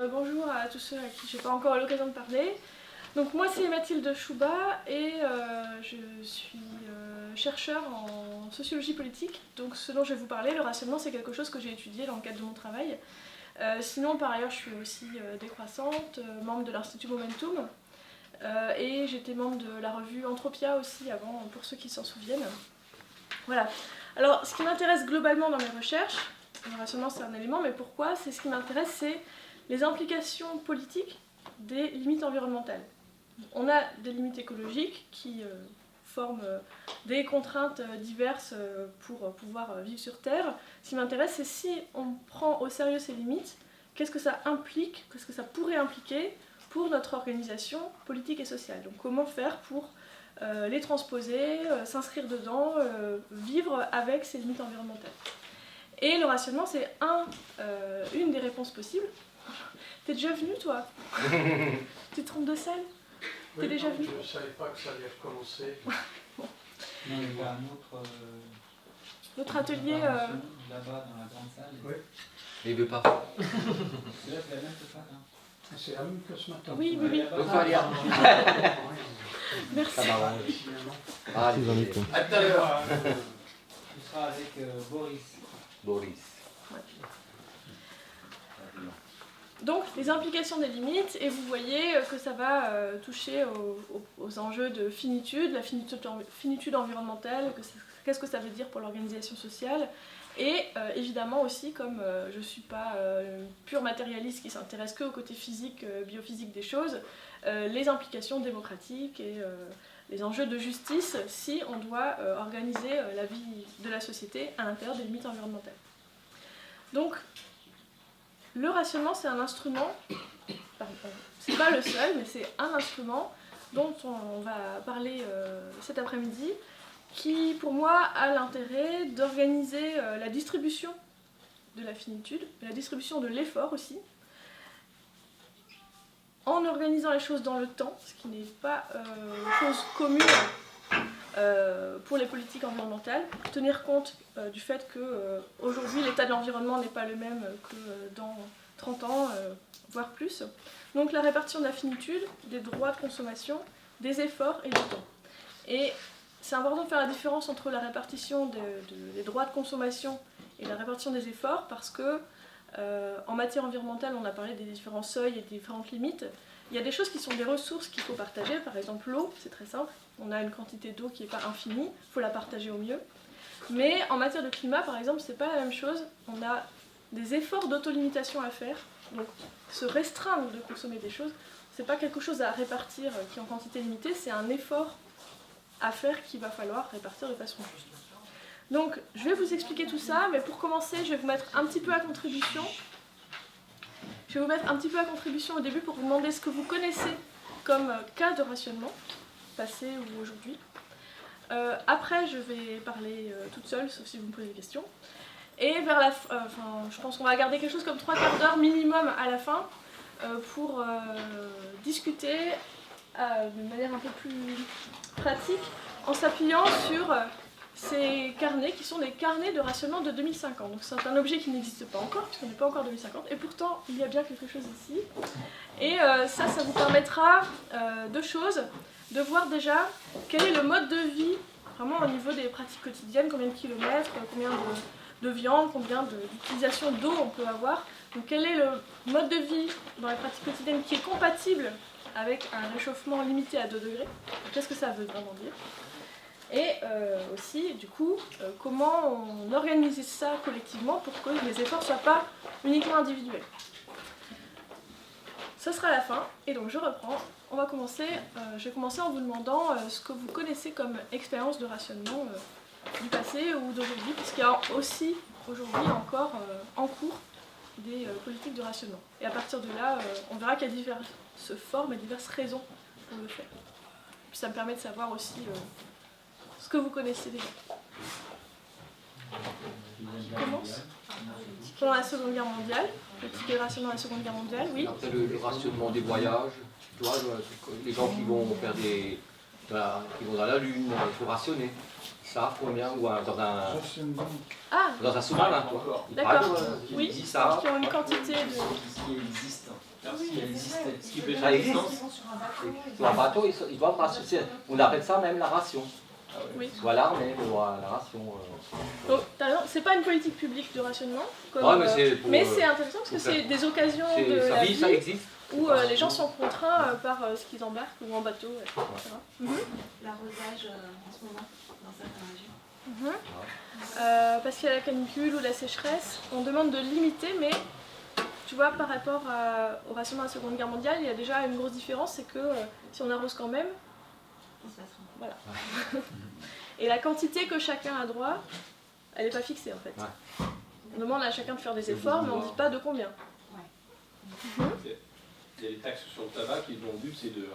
Bonjour à tous ceux à qui je n'ai pas encore eu l'occasion de parler. Donc moi c'est Mathilde Chouba et je suis chercheur en sociologie politique. Donc ce dont je vais vous parler, le rationnement, c'est quelque chose que j'ai étudié dans le cadre de mon travail. Sinon par ailleurs je suis aussi décroissante, membre de l'Institut Momentum et j'étais membre de la revue Entropia aussi avant, pour ceux qui s'en souviennent. Voilà. Alors ce qui m'intéresse globalement dans mes recherches, le rationnement c'est un élément, mais pourquoi? C'est ce qui m'intéresse, c'est les implications politiques des limites environnementales. On a des limites écologiques qui forment des contraintes diverses pour pouvoir vivre sur Terre. Ce qui m'intéresse, c'est si on prend au sérieux ces limites, qu'est-ce que ça implique, qu'est-ce que ça pourrait impliquer pour notre organisation politique et sociale. Donc comment faire pour les transposer, s'inscrire dedans, vivre avec ces limites environnementales. Et le rationnement, c'est une des réponses possibles. T'es déjà venu, toi? Tu te trompes de salle? T'es déjà venu? Je ne savais pas que ça allait recommencer. Bon. Non, il y a un autre atelier là-bas dans la grande salle. Oui. Mais il veut pas. C'est la même que ça, hein. C'est la même que ce matin. Oui, oui, oui. Donc, allez, Merci. ça m'arrange. Allez, à tout à l'heure. Tu seras avec Boris. Boris. Ouais. Donc, les implications des limites, et vous voyez que ça va toucher aux enjeux de finitude, la finitude environnementale, qu'est-ce que ça veut dire pour l'organisation sociale, et évidemment aussi, comme je ne suis pas pure matérialiste qui s'intéresse que au côté physique, biophysique des choses, les implications démocratiques et les enjeux de justice si on doit organiser la vie de la société à l'intérieur des limites environnementales. Donc, le rationnement, c'est un instrument, c'est pas le seul, mais c'est un instrument dont on va parler cet après-midi, qui pour moi a l'intérêt d'organiser la distribution de la finitude, la distribution de l'effort aussi, en organisant les choses dans le temps, ce qui n'est pas chose commune pour les politiques environnementales, tenir compte du fait qu'aujourd'hui l'état de l'environnement n'est pas le même que dans 30 ans, voire plus. Donc la répartition de la finitude, des droits de consommation, des efforts et du temps. Et c'est important de faire la différence entre la répartition des droits de consommation et la répartition des efforts parce que en matière environnementale, on a parlé des différents seuils et des différentes limites. Il y a des choses qui sont des ressources qu'il faut partager, par exemple l'eau, c'est très simple. On a une quantité d'eau qui n'est pas infinie, il faut la partager au mieux. Mais en matière de climat, par exemple, c'est pas la même chose. On a des efforts d'autolimitation à faire. Donc, se restreindre de consommer des choses, c'est pas quelque chose à répartir qui est en quantité limitée, c'est un effort à faire qu'il va falloir répartir de façon juste. Donc, je vais vous expliquer tout ça, mais pour commencer, je vais vous mettre un petit peu à contribution. Je vais vous mettre un petit peu à contribution au début pour vous demander ce que vous connaissez comme cas de rationnement, passé ou aujourd'hui. Après, je vais parler toute seule, sauf si vous me posez des questions. Et vers la fin, je pense qu'on va garder quelque chose comme 3/4 d'heure minimum à la fin pour discuter d'une manière un peu plus pratique en s'appuyant sur ces carnets qui sont des carnets de rationnement de 2050. Donc c'est un objet qui n'existe pas encore, puisqu'on n'est pas encore 2050, et pourtant il y a bien quelque chose ici. Et ça vous permettra deux choses, de voir déjà quel est le mode de vie, vraiment au niveau des pratiques quotidiennes, combien de kilomètres, combien de viande, combien d'utilisation d'eau on peut avoir. Donc quel est le mode de vie dans les pratiques quotidiennes qui est compatible avec un réchauffement limité à 2 degrés. Qu'est-ce que ça veut vraiment dire? Et aussi, du coup, comment on organise ça collectivement pour que les efforts ne soient pas uniquement individuels. Ça sera la fin, et donc je reprends. On va commencer, je vais commencer en vous demandant ce que vous connaissez comme expérience de rationnement du passé ou d'aujourd'hui, puisqu'il y a aussi aujourd'hui encore en cours des politiques de rationnement. Et à partir de là, on verra qu'il y a diverses formes et diverses raisons pour le faire. Puis ça me permet de savoir aussi ce que vous connaissez déjà. Je commence. Pendant la Seconde Guerre mondiale, le ticket de rationnement de la Seconde Guerre mondiale, oui. Après le rationnement des voyages, tu vois, les gens qui vont faire qui vont dans la Lune, il faut rationner. Ça, combien ou dans un Ah, sous-marin, là, toi. d'accord. Ah, Oui, il dit ça. qui ont une quantité de... Ce qui existe. Ce qui existe. Ce qui fait Ça existe. résistance. Sur un bateau, ils doivent rationner. On appelle ça même la ration. Oui. Soit l'armée, ou la ration. Donc, t'as raison, c'est pas une politique publique de rationnement, comme, Ouais, mais c'est pour, mais c'est intéressant parce que pour c'est des occasions de ça, la oui, ça vie existe. où les gens sont contraints par ce qu'ils embarquent ou en bateau, etc. L'arrosage en ce moment dans certaines régions. Parce qu'il y a la canicule ou la sécheresse, on demande de limiter, mais tu vois, par rapport au rationnement de la Seconde Guerre mondiale, il y a déjà une grosse différence, c'est que si on arrose quand même, voilà. Et la quantité que chacun a droit, elle n'est pas fixée en fait. Ouais. On demande à chacun de faire des efforts, mais on ne dit pas de combien. Il y a les taxes sur le tabac qui, dont le but c'est de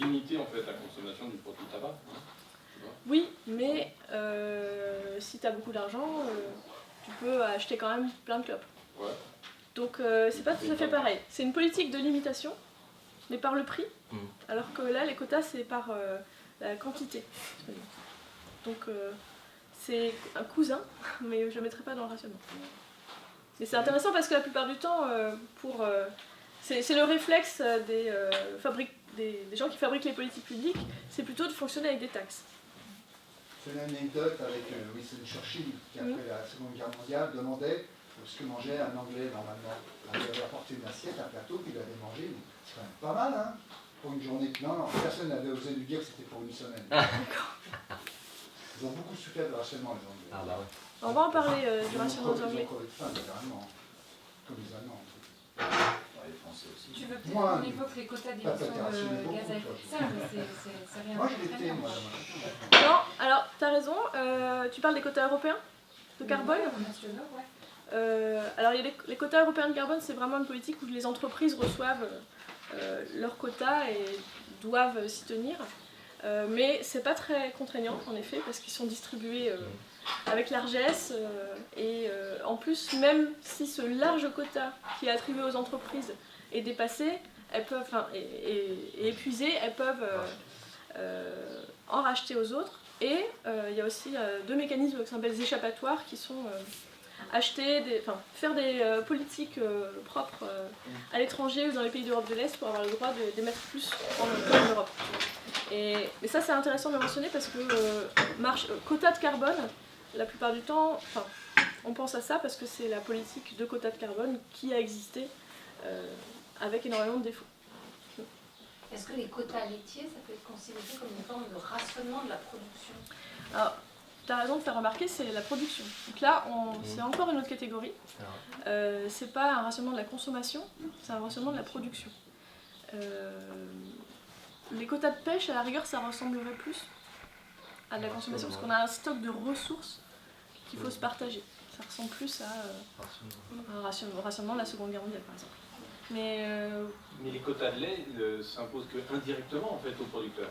limiter en fait la consommation du produit tabac. Oui, mais si tu as beaucoup d'argent, tu peux acheter quand même plein de clopes. Ouais. Donc c'est pas tout à fait pareil. C'est une politique de limitation, mais par le prix, alors que là les quotas c'est par la quantité. Donc c'est un cousin, mais je ne mettrai pas dans le rationnement. Mais c'est intéressant parce que la plupart du temps, c'est le réflexe des gens qui fabriquent les politiques publiques, c'est plutôt de fonctionner avec des taxes. C'est une anecdote avec Winston Churchill qui, après la Seconde Guerre mondiale, demandait ce que mangeait un Anglais normalement. Il avait apporté une assiette, un plateau qu'il avait mangé. C'est quand même pas mal, hein, pour une journée. Non, personne n'avait osé lui dire que c'était pour une semaine. Ils ont beaucoup souffert de rationnement, les Anglais. Ah bah ouais. On va en parler du rationnement des Anglais. Ils ont crevé de faim, littéralement. Comme les Allemands. Les Français aussi. Tu veux peut-être Moi, qu'on évoque les quotas pas d'émissions rationné de beaucoup, gaz à effet de serre, mais c'est rien. Moi, je l'étais, moi. Non, alors t'as raison, tu parles des quotas européens de carbone. Nationaux, ouais. Alors il y a les quotas européens de carbone, c'est vraiment une politique où les entreprises reçoivent leurs quotas et doivent s'y tenir. Mais c'est pas très contraignant en effet parce qu'ils sont distribués avec largesse et en plus même si ce large quota qui est attribué aux entreprises est dépassé, elles peuvent, est épuisé, elles peuvent en racheter aux autres. Et il y a aussi deux mécanismes qui s'appellent des échappatoires qui sont faire des politiques propres à l'étranger ou dans les pays d'Europe de l'Est pour avoir le droit d'émettre plus en Europe. Mais ça c'est intéressant de le mentionner parce que quota de carbone, la plupart du temps, on pense à ça parce que c'est la politique de quota de carbone qui a existé avec énormément de défauts. Est-ce que les quotas laitiers, ça peut être considéré comme une forme de rationnement de la production? Alors, tu as raison de faire remarquer, c'est la production. Donc là, c'est encore une autre catégorie. C'est pas un rationnement de la consommation, c'est un rationnement de la production. Les quotas de pêche, à la rigueur, ça ressemblerait plus à de la consommation parce qu'on a un stock de ressources qu'il faut se partager. Ça ressemble plus à un rationnement de la Seconde Guerre mondiale, par exemple. Mais les quotas de lait s'imposent que indirectement en fait au producteur.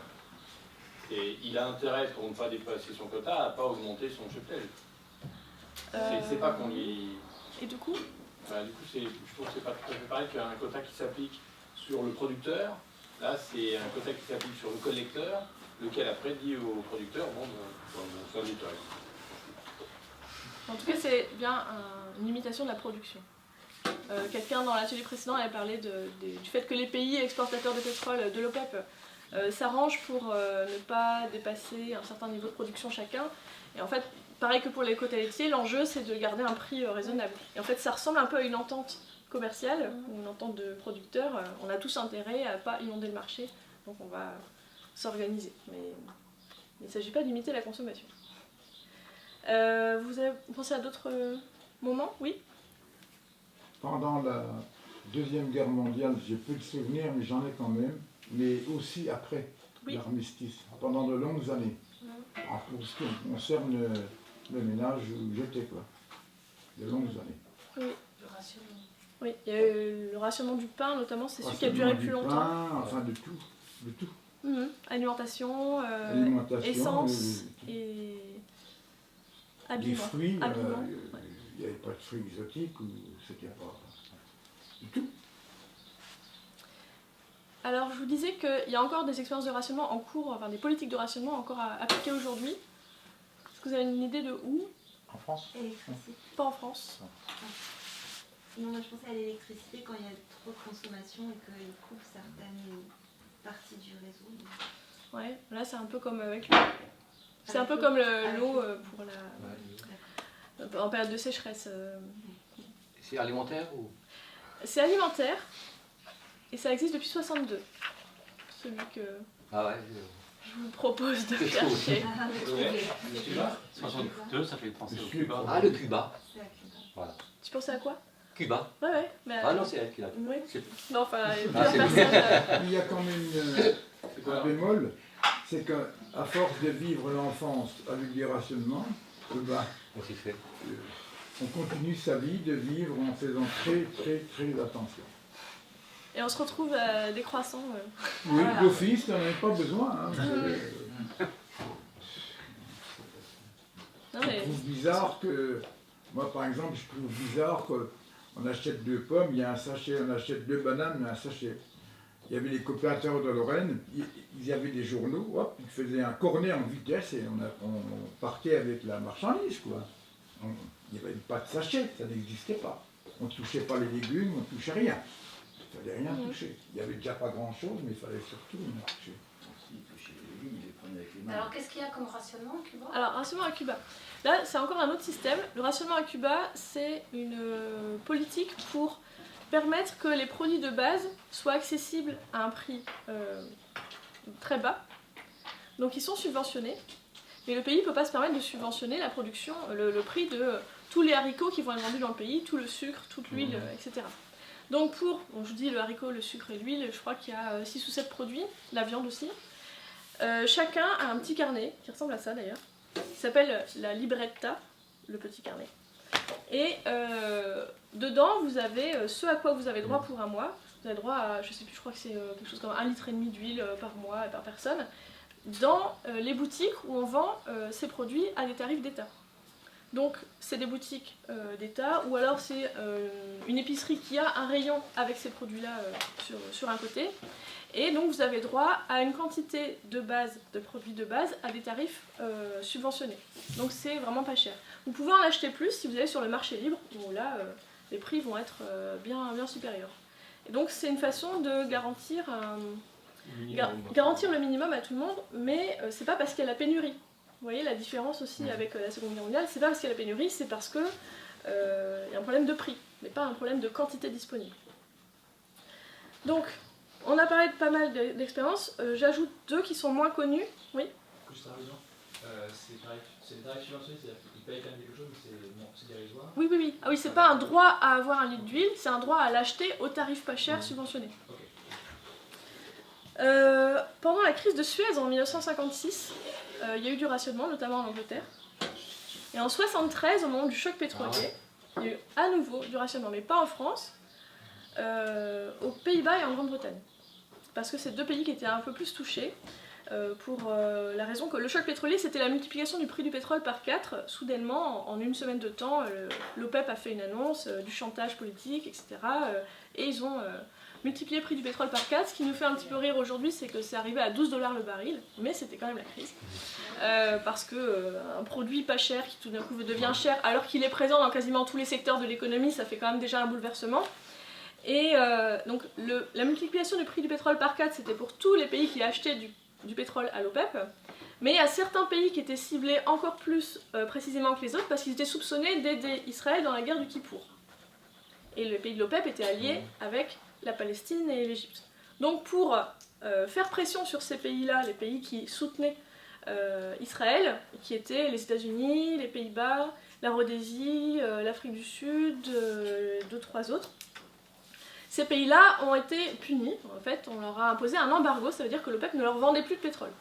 Et il a intérêt, pour ne pas dépasser son quota, à ne pas augmenter son cheptel. C'est pas qu'on lui... Et du coup je trouve que c'est pas tout à fait pareil qu'un quota qui s'applique sur le producteur. Là, c'est un quota qui s'applique sur le collecteur, lequel après dit au producteur, sois nettoyé. En tout cas, c'est bien une limitation de la production. Quelqu'un dans l'atelier précédent avait parlé du fait que les pays exportateurs de pétrole de l'OPEP s'arrangent pour ne pas dépasser un certain niveau de production chacun. Et en fait, pareil que pour les quotas laitiers, l'enjeu c'est de garder un prix raisonnable. Et en fait, ça ressemble un peu à une entente commerciale, une entente de producteurs. On a tous intérêt à ne pas inonder le marché, donc on va s'organiser. Mais il ne s'agit pas de limiter la consommation. Vous avez pensé à d'autres moments? Oui? Pendant la Deuxième Guerre mondiale, j'ai peu de souvenirs, mais j'en ai quand même. Mais aussi après l'armistice, pendant de longues années. Pour ce qui concerne le ménage où j'étais, quoi. De longues années. Oui. Le rationnement. Oui, il y a eu le rationnement du pain, notamment, c'est celui qui a duré le plus longtemps. Pain, enfin de tout. De tout. Alimentation, essence et habillement. Les fruits, il habillement. n'y avait pas de fruits exotiques, ou c'était pas du tout. Alors, je vous disais qu'il y a encore des expériences de rationnement en cours, enfin des politiques de rationnement encore à appliquer aujourd'hui. Est-ce que vous avez une idée de où? En France? Électricité. Pas en France. Non, moi je pensais à l'électricité quand il y a trop de consommation et qu'il coupe certaines parties du réseau. Ouais, là c'est un peu comme avec l'eau. C'est un peu comme l'eau pour en période de sécheresse. C'est alimentaire ou? C'est alimentaire et ça existe depuis 62. Celui que Ah ouais. je vous propose de C'est chercher. Ah, mais Ouais. trouvé. Cuba 62, ça fait penser au Le Cuba. Ah, le Cuba. C'est à Cuba. Voilà. Tu pensais à quoi? Cuba. Ouais, mais... Ah non, c'est elle qui l'a. Oui. C'est- Non, enfin, il y a Ah, plusieurs c'est- personnes. Il y a quand même C'est quoi un alors bémol, c'est qu'à force de vivre l'enfance avec des rationnements, Aussi fait. on continue sa vie de vivre en faisant très très très attention. Et on se retrouve décroissant. Oui, Voilà. d'office, on n'en a pas besoin. Hein, vous savez. Non, Je mais... trouve bizarre que, moi par exemple, je trouve bizarre qu'on achète 2 pommes, il y a un sachet, on achète 2 bananes, il y a un sachet. Il y avait les coopérateurs de Lorraine, ils avaient des journaux, hop, ils faisaient un cornet en vitesse et on partait avec la marchandise, quoi. Il n'y avait pas de sachet, ça n'existait pas. On ne touchait pas les légumes, on ne touchait rien. Il ne fallait rien toucher. Il n'y avait déjà pas grand-chose, mais il fallait surtout rien toucher. S'ils touchaient les légumes, ils les prenaient avec les mains. Alors qu'est-ce qu'il y a comme rationnement au Cuba? Alors, rationnement à Cuba. Là, c'est encore un autre système. Le rationnement à Cuba, c'est une politique pour permettre que les produits de base soient accessibles à un prix très bas. Donc, ils sont subventionnés. Mais le pays ne peut pas se permettre de subventionner la production, le prix de tous les haricots qui vont être vendus dans le pays, tout le sucre, toute l'huile, etc. Donc bon, je vous dis le haricot, le sucre et l'huile, je crois qu'il y a 6 ou 7 produits, la viande aussi. Chacun a un petit carnet, qui ressemble à ça d'ailleurs, qui s'appelle la libretta, le petit carnet. Et dedans, vous avez ce à quoi vous avez droit pour un mois. Vous avez droit à, je sais plus, je crois que c'est quelque chose comme 1,5 litre d'huile par mois et par personne, dans les boutiques où on vend ces produits à des tarifs d'État. Donc c'est des boutiques d'État, ou alors c'est une épicerie qui a un rayon avec ces produits-là sur un côté. Et donc vous avez droit à une quantité de base, de produits de base, à des tarifs subventionnés. Donc c'est vraiment pas cher. Vous pouvez en acheter plus si vous allez sur le marché libre, où là les prix vont être bien supérieurs. Et donc c'est une façon de garantir le minimum à tout le monde, mais c'est pas parce qu'il y a la pénurie. Vous voyez la différence aussi avec la Seconde Guerre mondiale, c'est pas parce qu'il y a la pénurie, c'est parce que y a un problème de prix, mais pas un problème de quantité disponible. Donc, on a parlé de pas mal d'expériences, j'ajoute 2 qui sont moins connues. Oui. Juste un raison, c'est des tarifs subventionnés, c'est-à-dire qu'ils payent quand même quelque chose, mais c'est dérisoire. Oui. Ah oui, c'est pas un droit à avoir un litre d'huile, c'est un droit à l'acheter au tarif pas cher subventionné. Okay. Pendant la crise de Suez en 1956, il y a eu du rationnement, notamment en Angleterre. Et en 1973, au moment du choc pétrolier, il y a eu à nouveau du rationnement, mais pas en France, aux Pays-Bas et en Grande-Bretagne. Parce que c'est 2 pays qui étaient un peu plus touchés, pour la raison que le choc pétrolier, c'était la multiplication du prix du pétrole par 4, soudainement, en une semaine de temps. L'OPEP a fait une annonce, du chantage politique, etc. Et ils ont multiplié le prix du pétrole par 4. Ce qui nous fait un petit peu rire aujourd'hui, c'est que c'est arrivé à $12 le baril, mais c'était quand même la crise. Parce que un produit pas cher qui tout d'un coup devient cher, alors qu'il est présent dans quasiment tous les secteurs de l'économie, ça fait quand même déjà un bouleversement. Et donc la multiplication du prix du pétrole par 4, c'était pour tous les pays qui achetaient du pétrole à l'OPEP, mais il y a certains pays qui étaient ciblés encore plus précisément que les autres parce qu'ils étaient soupçonnés d'aider Israël dans la guerre du Kippour. Et les pays de l'OPEP étaient alliés avec la Palestine et l'Égypte. Donc pour faire pression sur ces pays-là, les pays qui soutenaient Israël, qui étaient les États-Unis, les Pays-Bas, la Rhodésie, l'Afrique du Sud, 2-3 autres, ces pays-là ont été punis. En fait, on leur a imposé un embargo, ça veut dire que l'OPEP ne leur vendait plus de pétrole.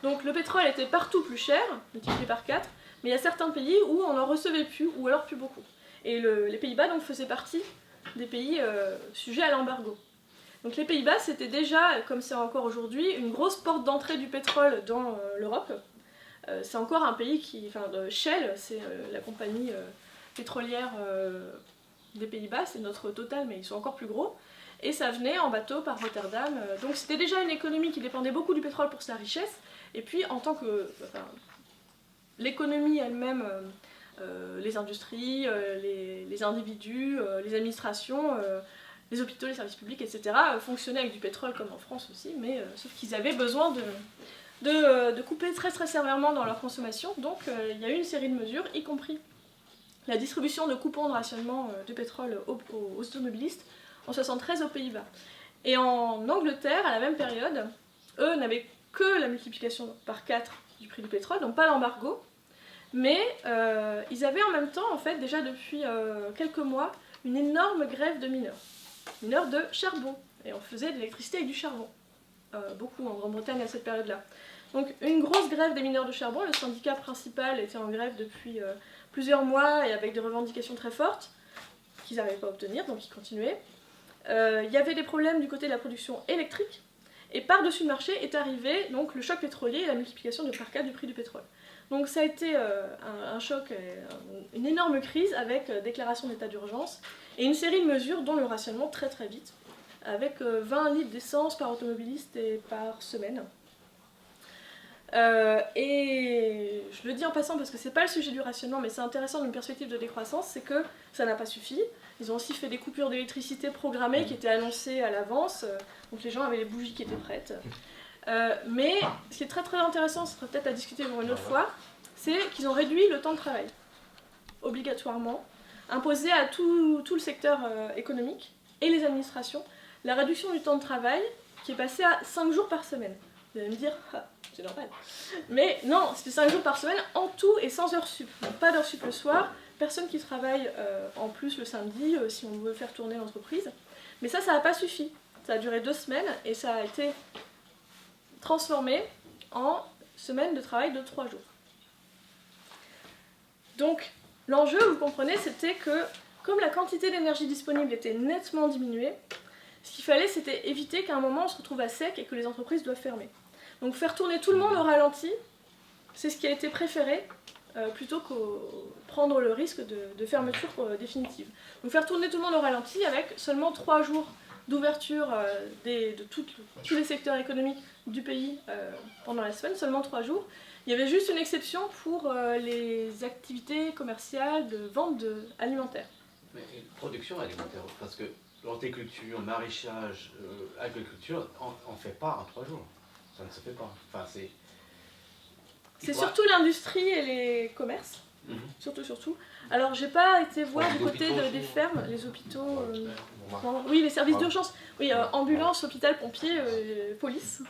Donc le pétrole était partout plus cher, multiplié par 4, mais il y a certains pays où on n'en recevait plus, ou alors plus beaucoup. Et les Pays-Bas donc, faisaient partie des pays sujets à l'embargo. Donc les Pays-Bas, c'était déjà, comme c'est encore aujourd'hui, une grosse porte d'entrée du pétrole dans l'Europe. C'est encore un pays qui... Enfin, Shell, c'est la compagnie pétrolière des Pays-Bas, c'est notre Total, mais ils sont encore plus gros. Et ça venait en bateau par Rotterdam. Donc c'était déjà une économie qui dépendait beaucoup du pétrole pour sa richesse. Et puis en tant que... Enfin, l'économie elle-même, les industries, les individus, les administrations, les hôpitaux, les services publics, etc., fonctionnaient avec du pétrole comme en France aussi, mais sauf qu'ils avaient besoin de couper très très sévèrement dans leur consommation, donc il y a eu une série de mesures, y compris la distribution de coupons de rationnement de pétrole aux automobilistes en 1973 aux Pays-Bas. Et en Angleterre, à la même période, eux n'avaient que la multiplication par 4 du prix du pétrole, donc pas l'embargo, mais ils avaient en même temps, en fait, déjà depuis quelques mois, une énorme grève de mineurs de charbon, et on faisait de l'électricité avec du charbon, beaucoup en Grande-Bretagne à cette période-là. Donc une grosse grève des mineurs de charbon, le syndicat principal était en grève depuis plusieurs mois et avec des revendications très fortes qu'ils n'arrivaient pas à obtenir, donc ils continuaient. Il y avait des problèmes du côté de la production électrique, et par-dessus le marché est arrivé donc, le choc pétrolier et la multiplication de par 4 du prix du pétrole. Donc ça a été un choc, une énorme crise avec déclaration d'état d'urgence et une série de mesures dont le rationnement très très vite, avec 20 litres d'essence par automobiliste et par semaine. Et je le dis en passant parce que c'est pas le sujet du rationnement, mais c'est intéressant d'une perspective de décroissance, c'est que ça n'a pas suffi. Ils ont aussi fait des coupures d'électricité programmées qui étaient annoncées à l'avance, donc les gens avaient les bougies qui étaient prêtes. Mais ce qui est très très intéressant, ce sera peut-être à discuter pour une autre fois, c'est qu'ils ont réduit le temps de travail, obligatoirement, imposé à tout le secteur économique et les administrations, la réduction du temps de travail qui est passée à 5 jours par semaine. Vous allez me dire, ah, c'est normal. Mais non, c'était 5 jours par semaine en tout et sans heures sup. Donc pas d'heures sup le soir, personne qui travaille en plus le samedi si on veut faire tourner l'entreprise. Mais ça n'a pas suffi. Ça a duré 2 semaines et ça a été transformé en semaine de travail de 3 jours. Donc l'enjeu, vous comprenez, c'était que comme la quantité d'énergie disponible était nettement diminuée, ce qu'il fallait, c'était éviter qu'à un moment on se retrouve à sec et que les entreprises doivent fermer. Donc faire tourner tout le monde au ralenti, c'est ce qui a été préféré, plutôt que prendre le risque de fermeture définitive. Donc faire tourner tout le monde au ralenti avec seulement 3 jours d'ouverture de tous les secteurs économiques du pays pendant la semaine, seulement 3 jours. Il y avait juste une exception pour les activités commerciales de vente alimentaire. Mais production alimentaire, parce que l'horticulture, maraîchage, agriculture, on ne fait pas en 3 jours. Ça ne se fait pas. Enfin, c'est surtout l'industrie et les commerces. Surtout. Alors, j'ai pas été voir du côté des fermes, les hôpitaux, oui, les services d'urgence, oui, ambulance, hôpital, pompiers, police.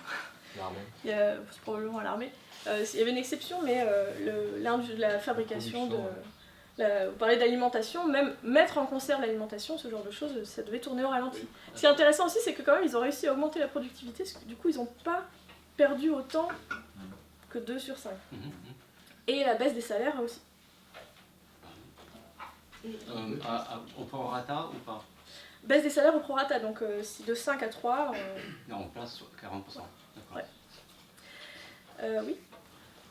C'est probablement à l'armée. Il y avait une exception, mais la fabrication vous parlez d'alimentation, même mettre en conserve l'alimentation, ce genre de choses, ça devait tourner au ralenti. Ce qui est intéressant aussi, c'est que quand même, ils ont réussi à augmenter la productivité, parce que du coup, ils n'ont pas perdu autant que 2 sur 5. Et la baisse des salaires aussi. Au prorata ou pas? Baisse des salaires au prorata, donc si de 5 à 3... Non, on place 40%. Ouais. Oui.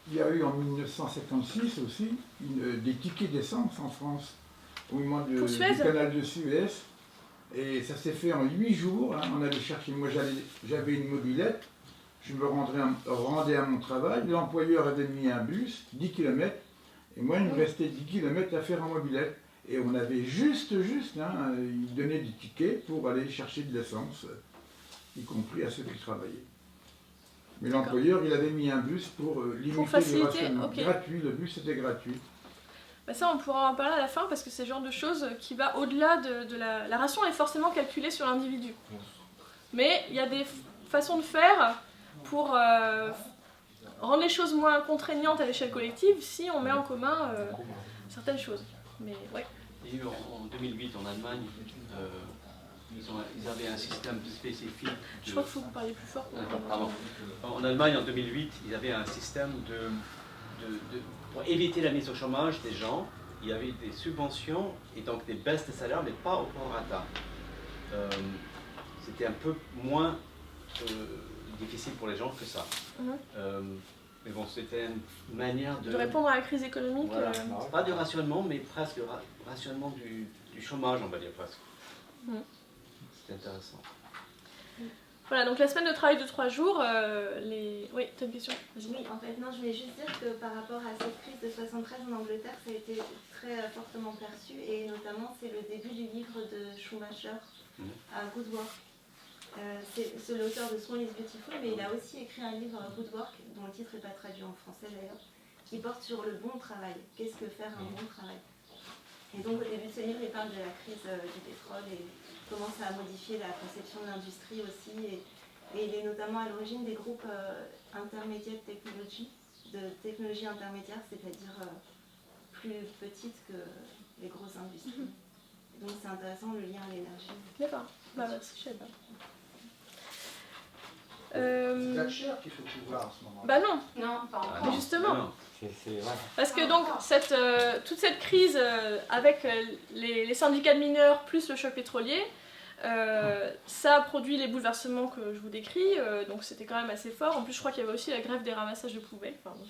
Il y a eu en 1956 aussi des tickets d'essence en France, au moment du canal de Suez. Et ça s'est fait en 8 jours. Hein. On allait chercher, moi j'avais une mobilette, je me rendais à mon travail, l'employeur avait mis un bus, 10 km, et moi il me restait 10 km à faire en mobilette. Et on avait juste, hein, ils donnaient des tickets pour aller chercher de l'essence, y compris à ceux qui travaillaient. Mais l'employeur, il avait mis un bus pour limiter le rationnement. Gratuit, le bus était gratuit. Bah ça, on pourra en parler à la fin parce que c'est le genre de choses qui va au-delà de la ration est forcément calculée sur l'individu. Mais il y a des façons de faire pour rendre les choses moins contraignantes à l'échelle collective si on met en commun certaines choses. Mais ouais. Il y a eu en 2008 en Allemagne, ils avaient un système spécifique. Je crois qu'il faut que vous parliez plus fort. Pardon. En Allemagne, en 2008, ils avaient un système pour éviter la mise au chômage des gens. Il y avait des subventions et donc des baisses de salaire, mais pas au prorata. C'était un peu moins difficile pour les gens que ça. Mais bon, c'était une manière de répondre à la crise économique. Voilà. Pas du rationnement, mais presque rationnement du chômage, on va dire presque. C'est intéressant. Voilà, donc la semaine de travail de 3 jours, Oui, t'as une question? Vas-y. Oui, en fait, non, je voulais juste dire que par rapport à cette crise de 73 en Angleterre, ça a été très fortement perçu, et notamment c'est le début du livre de Schumacher, Good Work. C'est l'auteur de Small is Beautiful, mais il a aussi écrit un livre, Good Work, dont le titre n'est pas traduit en français d'ailleurs, qui porte sur le bon travail. Qu'est-ce que faire un bon travail? Et donc au début de ce livre, il parle de la crise du pétrole et comment ça a modifié la conception de l'industrie aussi. Et il est notamment à l'origine des groupes intermédiaires de technologie intermédiaire, c'est-à-dire plus petites que les grosses industries. Donc c'est intéressant le lien à l'énergie. D'accord, bah merci, je sais pas. C'est Thatcher qui fait le pouvoir en ce moment. Bah non. Non, pas encore. Mais justement. Non. Parce que donc toute cette crise avec les syndicats de mineurs plus le choc pétrolier, ça a produit les bouleversements que je vous décris, donc c'était quand même assez fort. En plus je crois qu'il y avait aussi la grève des ramassages de poubelles, enfin, donc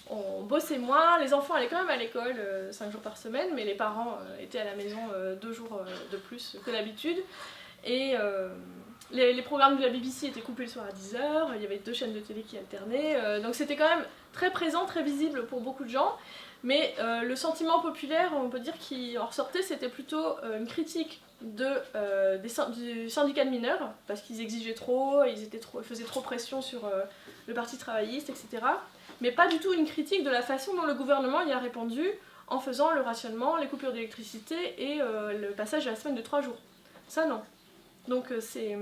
on bossait moins, les enfants allaient quand même à l'école 5 jours par semaine, mais les parents étaient à la maison 2 jours de plus que d'habitude. Et les programmes de la BBC étaient coupés le soir à 10h, il y avait 2 chaînes de télé qui alternaient, donc c'était quand même très présent, très visible pour beaucoup de gens, mais le sentiment populaire, on peut dire, qui en ressortait, c'était plutôt une critique du syndicat de mineurs, parce qu'ils exigeaient trop, ils faisaient trop pression sur le parti travailliste, etc. Mais pas du tout une critique de la façon dont le gouvernement y a répondu en faisant le rationnement, les coupures d'électricité et le passage à la semaine de 3 jours. Ça non. Donc c'est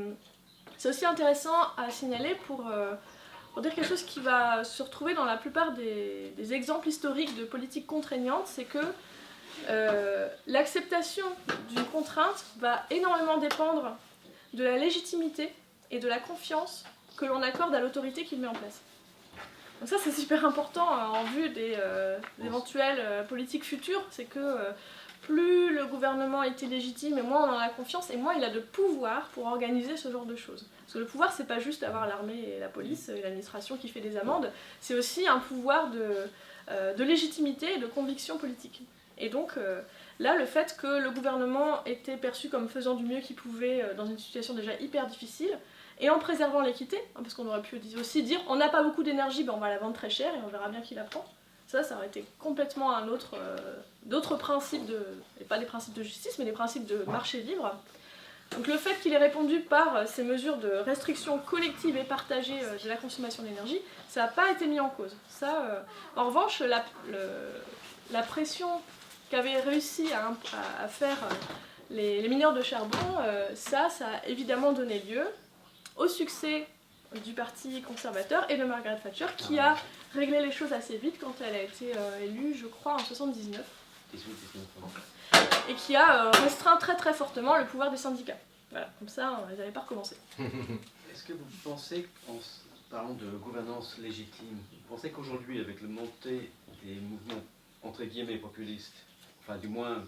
aussi intéressant à signaler pour dire quelque chose qui va se retrouver dans la plupart des exemples historiques de politiques contraignantes, c'est que l'acceptation d'une contrainte va énormément dépendre de la légitimité et de la confiance que l'on accorde à l'autorité qui le met en place. Donc ça c'est super important en vue des éventuelles politiques futures, c'est que plus le gouvernement est illégitime et moins on en a confiance et moins il a de pouvoir pour organiser ce genre de choses. Parce que le pouvoir c'est pas juste avoir l'armée et la police et l'administration qui fait des amendes, c'est aussi un pouvoir de légitimité et de conviction politique. Et donc là le fait que le gouvernement était perçu comme faisant du mieux qu'il pouvait dans une situation déjà hyper difficile, et en préservant l'équité, parce qu'on aurait pu aussi dire on n'a pas beaucoup d'énergie, ben on va la vendre très cher et on verra bien qui la prend. Ça aurait été complètement d'autres principes, et pas des principes de justice, mais des principes de marché libre. Donc le fait qu'il ait répondu par ces mesures de restriction collective et partagée de la consommation d'énergie, ça n'a pas été mis en cause. En revanche, la pression qu'avaient réussi à faire les mineurs de charbon, ça a évidemment donné lieu au succès du parti conservateur et de Margaret Thatcher, qui a réglé les choses assez vite quand elle a été élue, je crois, en 79. Et qui a restreint très très fortement le pouvoir des syndicats. Voilà, comme ça, ils n'avaient pas recommencé. Est-ce que vous pensez, en parlant de gouvernance légitime, vous pensez qu'aujourd'hui, avec le montée des mouvements entre guillemets populistes, enfin du moins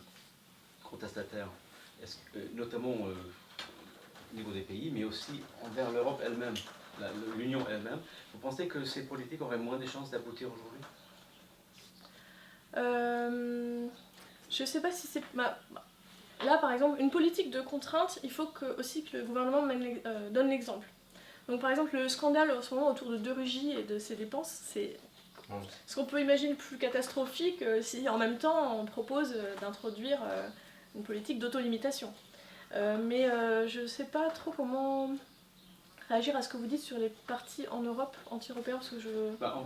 contestataires, notamment au niveau des pays, mais aussi envers l'Europe elle-même, l'Union elle-même, vous pensez que ces politiques auraient moins de chances d'aboutir aujourd'hui? Je ne sais pas si c'est... Là, par exemple, une politique de contrainte, il faut aussi que le gouvernement donne l'exemple. Donc, par exemple, le scandale en ce moment autour de Rugy et de ses dépenses, c'est ce qu'on peut imaginer plus catastrophique si, en même temps, on propose d'introduire une politique d'autolimitation. Mais je ne sais pas trop comment réagir à ce que vous dites sur les partis en Europe anti-européens, parce que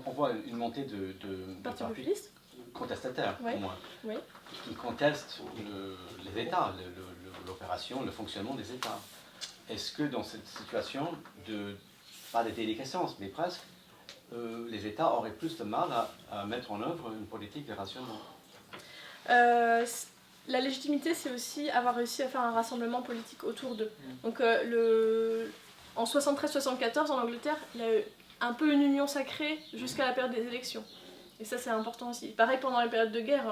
on voit une montée de partis populistes contestataires, ouais. au moins, oui. qui contestent les États, l'opération, le fonctionnement des États. Est-ce que dans cette situation, pas de déliquescence, mais presque, les États auraient plus de mal à mettre en œuvre une politique de rationnement? La légitimité, c'est aussi avoir réussi à faire un rassemblement politique autour d'eux. Donc en 73-74, en Angleterre, il y a eu un peu une union sacrée jusqu'à la période des élections. Et ça, c'est important aussi. Pareil, pendant les périodes de guerre,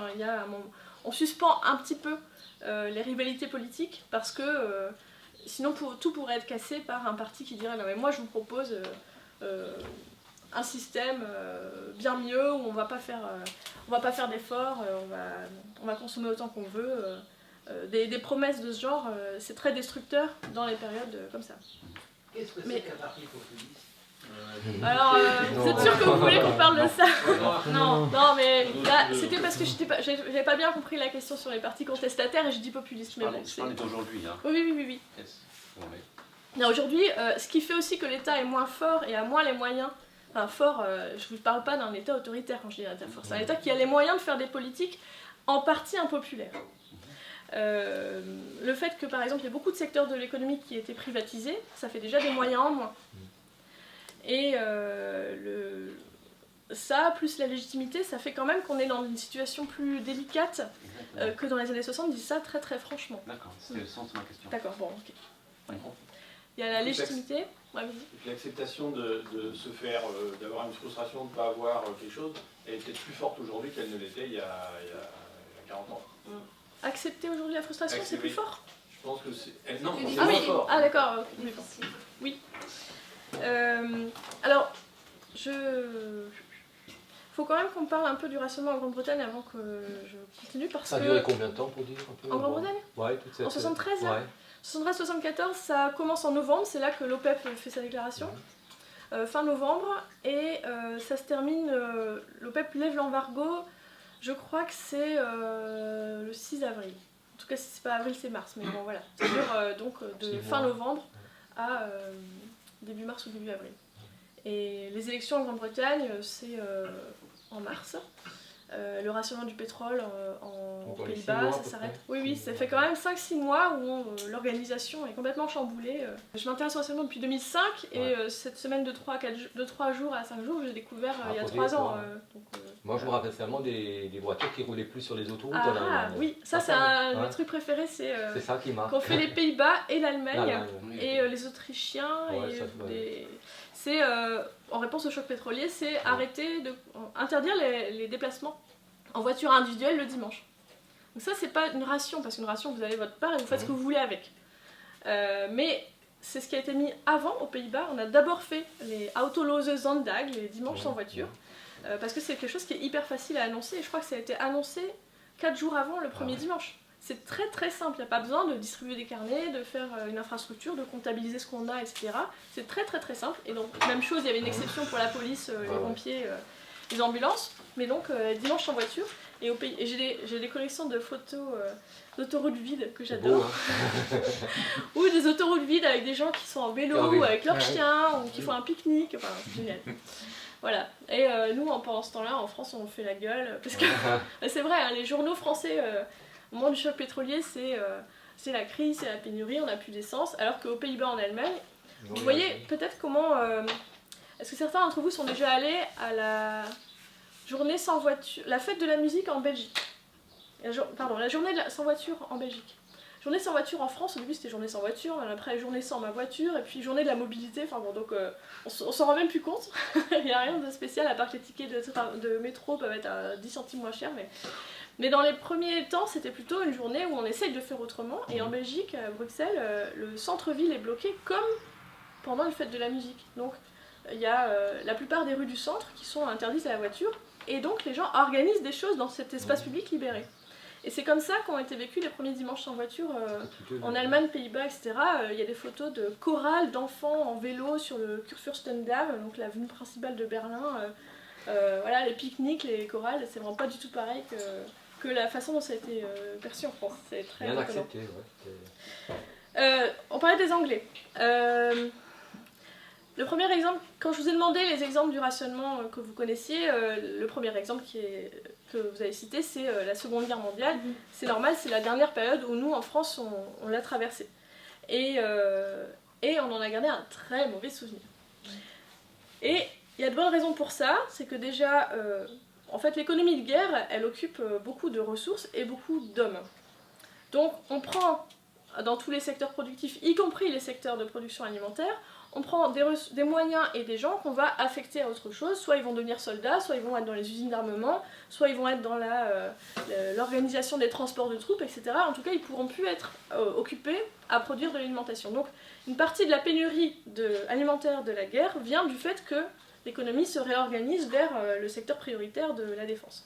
on suspend un petit peu les rivalités politiques, parce que sinon tout pourrait être cassé par un parti qui dirait « Non mais moi je vous propose un système bien mieux, où on va pas faire d'efforts, on va consommer autant qu'on veut, des promesses de ce genre, c'est très destructeur dans les périodes comme ça. Qu'est-ce que c'est qu'un parti populiste? Alors, vous êtes sûr que vous voulez qu'on parle de ça? Non, mais là, c'était parce que j'avais pas bien compris la question sur les partis contestataires et je dis populiste. Je parlais d'aujourd'hui. Hein. Oui. Yes. Aujourd'hui, ce qui fait aussi que l'État est moins fort et a moins les moyens, enfin fort, je ne vous parle pas d'un État autoritaire quand je dis un État fort, c'est un État qui a les moyens de faire des politiques en partie impopulaires. Le fait que par exemple il y a beaucoup de secteurs de l'économie qui étaient privatisés, ça fait déjà des moyens en moins. Et ça, plus la légitimité, ça fait quand même qu'on est dans une situation plus délicate que dans les années 60, je dis ça très très franchement. D'accord, c'était le sens de ma question. D'accord, bon, ok. Il y a la légitimité. Ouais, l'acceptation de se faire, d'avoir une frustration de ne pas avoir quelque chose, elle est peut-être plus forte aujourd'hui qu'elle ne l'était il y a 40 ans. Accepter aujourd'hui la frustration, c'est plus fort? Je pense que c'est... Non, c'est moins fort. Ah d'accord, oui. Alors, faut quand même qu'on parle un peu du rationnement en Grande-Bretagne avant que je continue parce que... Ça a duré combien de temps pour dire un peu? En Grande-Bretagne? Ouais, toute cette... En 73 ouais. 73-74, ça commence en novembre, c'est là que l'OPEP fait sa déclaration. Fin novembre, et ça se termine, l'OPEP lève l'embargo, je crois que c'est le 6 avril. En tout cas, si c'est pas avril, c'est mars, mais bon voilà. Ça dure donc de fin novembre à début mars ou début avril. Et les élections en Grande-Bretagne, c'est en mars. Le rationnement du pétrole aux Pays-Bas, ça s'arrête. Oui, ça fait quand même 5-6 mois où l'organisation est complètement chamboulée. Je m'intéresse au rationnement depuis 2005 et cette semaine de 3 jours à 5 jours, j'ai découvert il y a 3 ans. Moi, je me rappelle seulement des voitures qui roulaient plus sur les autoroutes. Oui, ça c'est un de mes trucs préférés, c'est ça qui marque. Qu'on fait les Pays-Bas et l'Allemagne et les Autrichiens. C'est en réponse au choc pétrolier, c'est interdire les déplacements en voiture individuelle le dimanche. Donc ça, c'est pas une ration, parce qu'une ration, vous avez votre part et vous faites ce que vous voulez avec. Mais c'est ce qui a été mis avant aux Pays-Bas. On a d'abord fait les Autolose Zondag, les dimanches sans voiture, parce que c'est quelque chose qui est hyper facile à annoncer, et je crois que ça a été annoncé 4 jours avant le premier dimanche. C'est très très simple, il n'y a pas besoin de distribuer des carnets, de faire une infrastructure, de comptabiliser ce qu'on a, etc. C'est très très très simple. Et donc, même chose, il y avait une exception pour la police, les pompiers, les ambulances, mais donc dimanche sans voiture. Et j'ai des collections de photos d'autoroutes vides que j'adore. Ou des autoroutes vides avec des gens qui sont en vélo, ou avec leurs chiens, ou qui font un pique-nique, enfin, génial. Voilà. Et nous, pendant ce temps-là, en France, on fait la gueule, parce que c'est vrai, hein, les journaux français... Au moment du choc pétrolier, c'est la crise, c'est la pénurie, on n'a plus d'essence, alors qu'aux Pays-Bas, en Allemagne, vous voyez peut-être comment... Est-ce que certains d'entre vous sont déjà allés à la journée sans voiture, la fête de la musique en Belgique? La journée sans voiture en Belgique. Journée sans voiture en France, au début c'était journée sans voiture, après journée sans ma voiture, et puis journée de la mobilité, enfin bon, donc on s'en rend même plus compte. Il n'y a rien de spécial, à part que les tickets de métro peuvent être à 10 centimes moins chers, mais dans les premiers temps, c'était plutôt une journée où on essaye de faire autrement. Et en Belgique, à Bruxelles, le centre-ville est bloqué comme pendant le fête de la musique. Donc il y a la plupart des rues du centre qui sont interdites à la voiture. Et donc les gens organisent des choses dans cet espace public libéré. Et c'est comme ça qu'ont été vécus les premiers dimanches sans voiture en Allemagne, Pays-Bas, etc. Il y a des photos de chorales d'enfants en vélo sur le Kurfürstendamm, donc l'avenue principale de Berlin. Voilà, les pique-niques, les chorales, c'est vraiment pas du tout pareil que la façon dont ça a été perçu en France. C'est très bien accepté, on parlait des Anglais. Le premier exemple, quand je vous ai demandé les exemples du rationnement que vous connaissiez, le premier exemple que vous avez cité, c'est la Seconde Guerre mondiale. C'est normal, c'est la dernière période où nous, en France, on l'a traversée. Et on en a gardé un très mauvais souvenir. Et il y a de bonnes raisons pour ça, c'est que déjà... En fait, l'économie de guerre, elle occupe beaucoup de ressources et beaucoup d'hommes. Donc, on prend dans tous les secteurs productifs, y compris les secteurs de production alimentaire, on prend des moyens et des gens qu'on va affecter à autre chose. Soit ils vont devenir soldats, soit ils vont être dans les usines d'armement, soit ils vont être dans l'organisation des transports de troupes, etc. En tout cas, ils ne pourront plus être occupés à produire de l'alimentation. Donc, une partie de la pénurie alimentaire de la guerre vient du fait que l'économie se réorganise vers le secteur prioritaire de la défense.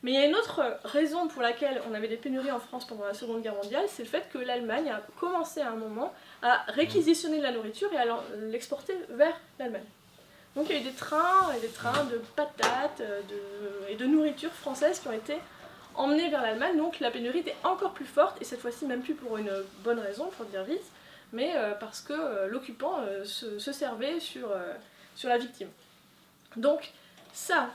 Mais il y a une autre raison pour laquelle on avait des pénuries en France pendant la Seconde Guerre mondiale, c'est le fait que l'Allemagne a commencé à un moment à réquisitionner de la nourriture et à l'exporter vers l'Allemagne. Donc il y a eu des trains et des trains de patates et de nourriture française qui ont été emmenés vers l'Allemagne, donc la pénurie était encore plus forte, et cette fois-ci même plus pour une bonne raison, pour dire vite, mais parce que l'occupant se servait sur la victime. Donc ça,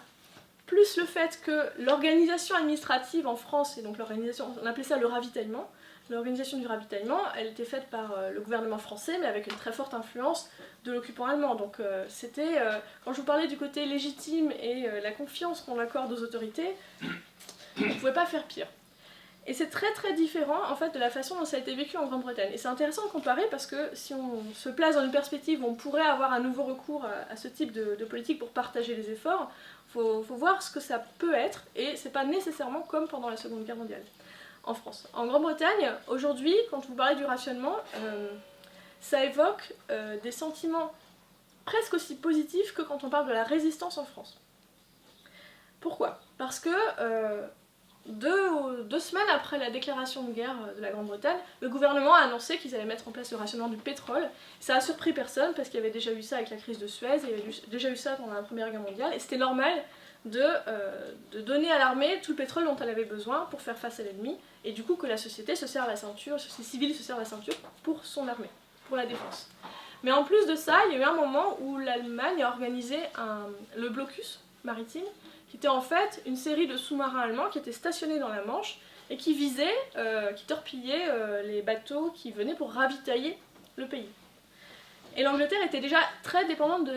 plus le fait que l'organisation administrative en France, et donc l'organisation, on appelait ça le ravitaillement, l'organisation du ravitaillement, elle était faite par le gouvernement français, mais avec une très forte influence de l'occupant allemand. Donc c'était, quand je vous parlais du côté légitime et la confiance qu'on accorde aux autorités, on ne pouvait pas faire pire. Et c'est très très différent en fait de la façon dont ça a été vécu en Grande-Bretagne. Et c'est intéressant de comparer parce que si on se place dans une perspective où on pourrait avoir un nouveau recours à ce type de politique pour partager les efforts, faut voir ce que ça peut être, et c'est pas nécessairement comme pendant la Seconde Guerre mondiale en France. En Grande-Bretagne, aujourd'hui, quand vous parlez du rationnement, ça évoque des sentiments presque aussi positifs que quand on parle de la résistance en France. Pourquoi ? Parce que 2 semaines après la déclaration de guerre de la Grande-Bretagne, le gouvernement a annoncé qu'ils allaient mettre en place le rationnement du pétrole. Ça a surpris personne parce qu'il y avait déjà eu ça avec la crise de Suez, il y avait déjà eu ça pendant la Première Guerre mondiale, et c'était normal de donner à l'armée tout le pétrole dont elle avait besoin pour faire face à l'ennemi, et du coup que la société se serre la ceinture, la société civile se serre la ceinture pour son armée, pour la défense. Mais en plus de ça, il y a eu un moment où l'Allemagne a organisé le blocus maritime, qui était en fait une série de sous-marins allemands qui étaient stationnés dans la Manche et qui visaient, qui torpillaient les bateaux qui venaient pour ravitailler le pays. Et l'Angleterre était déjà très dépendante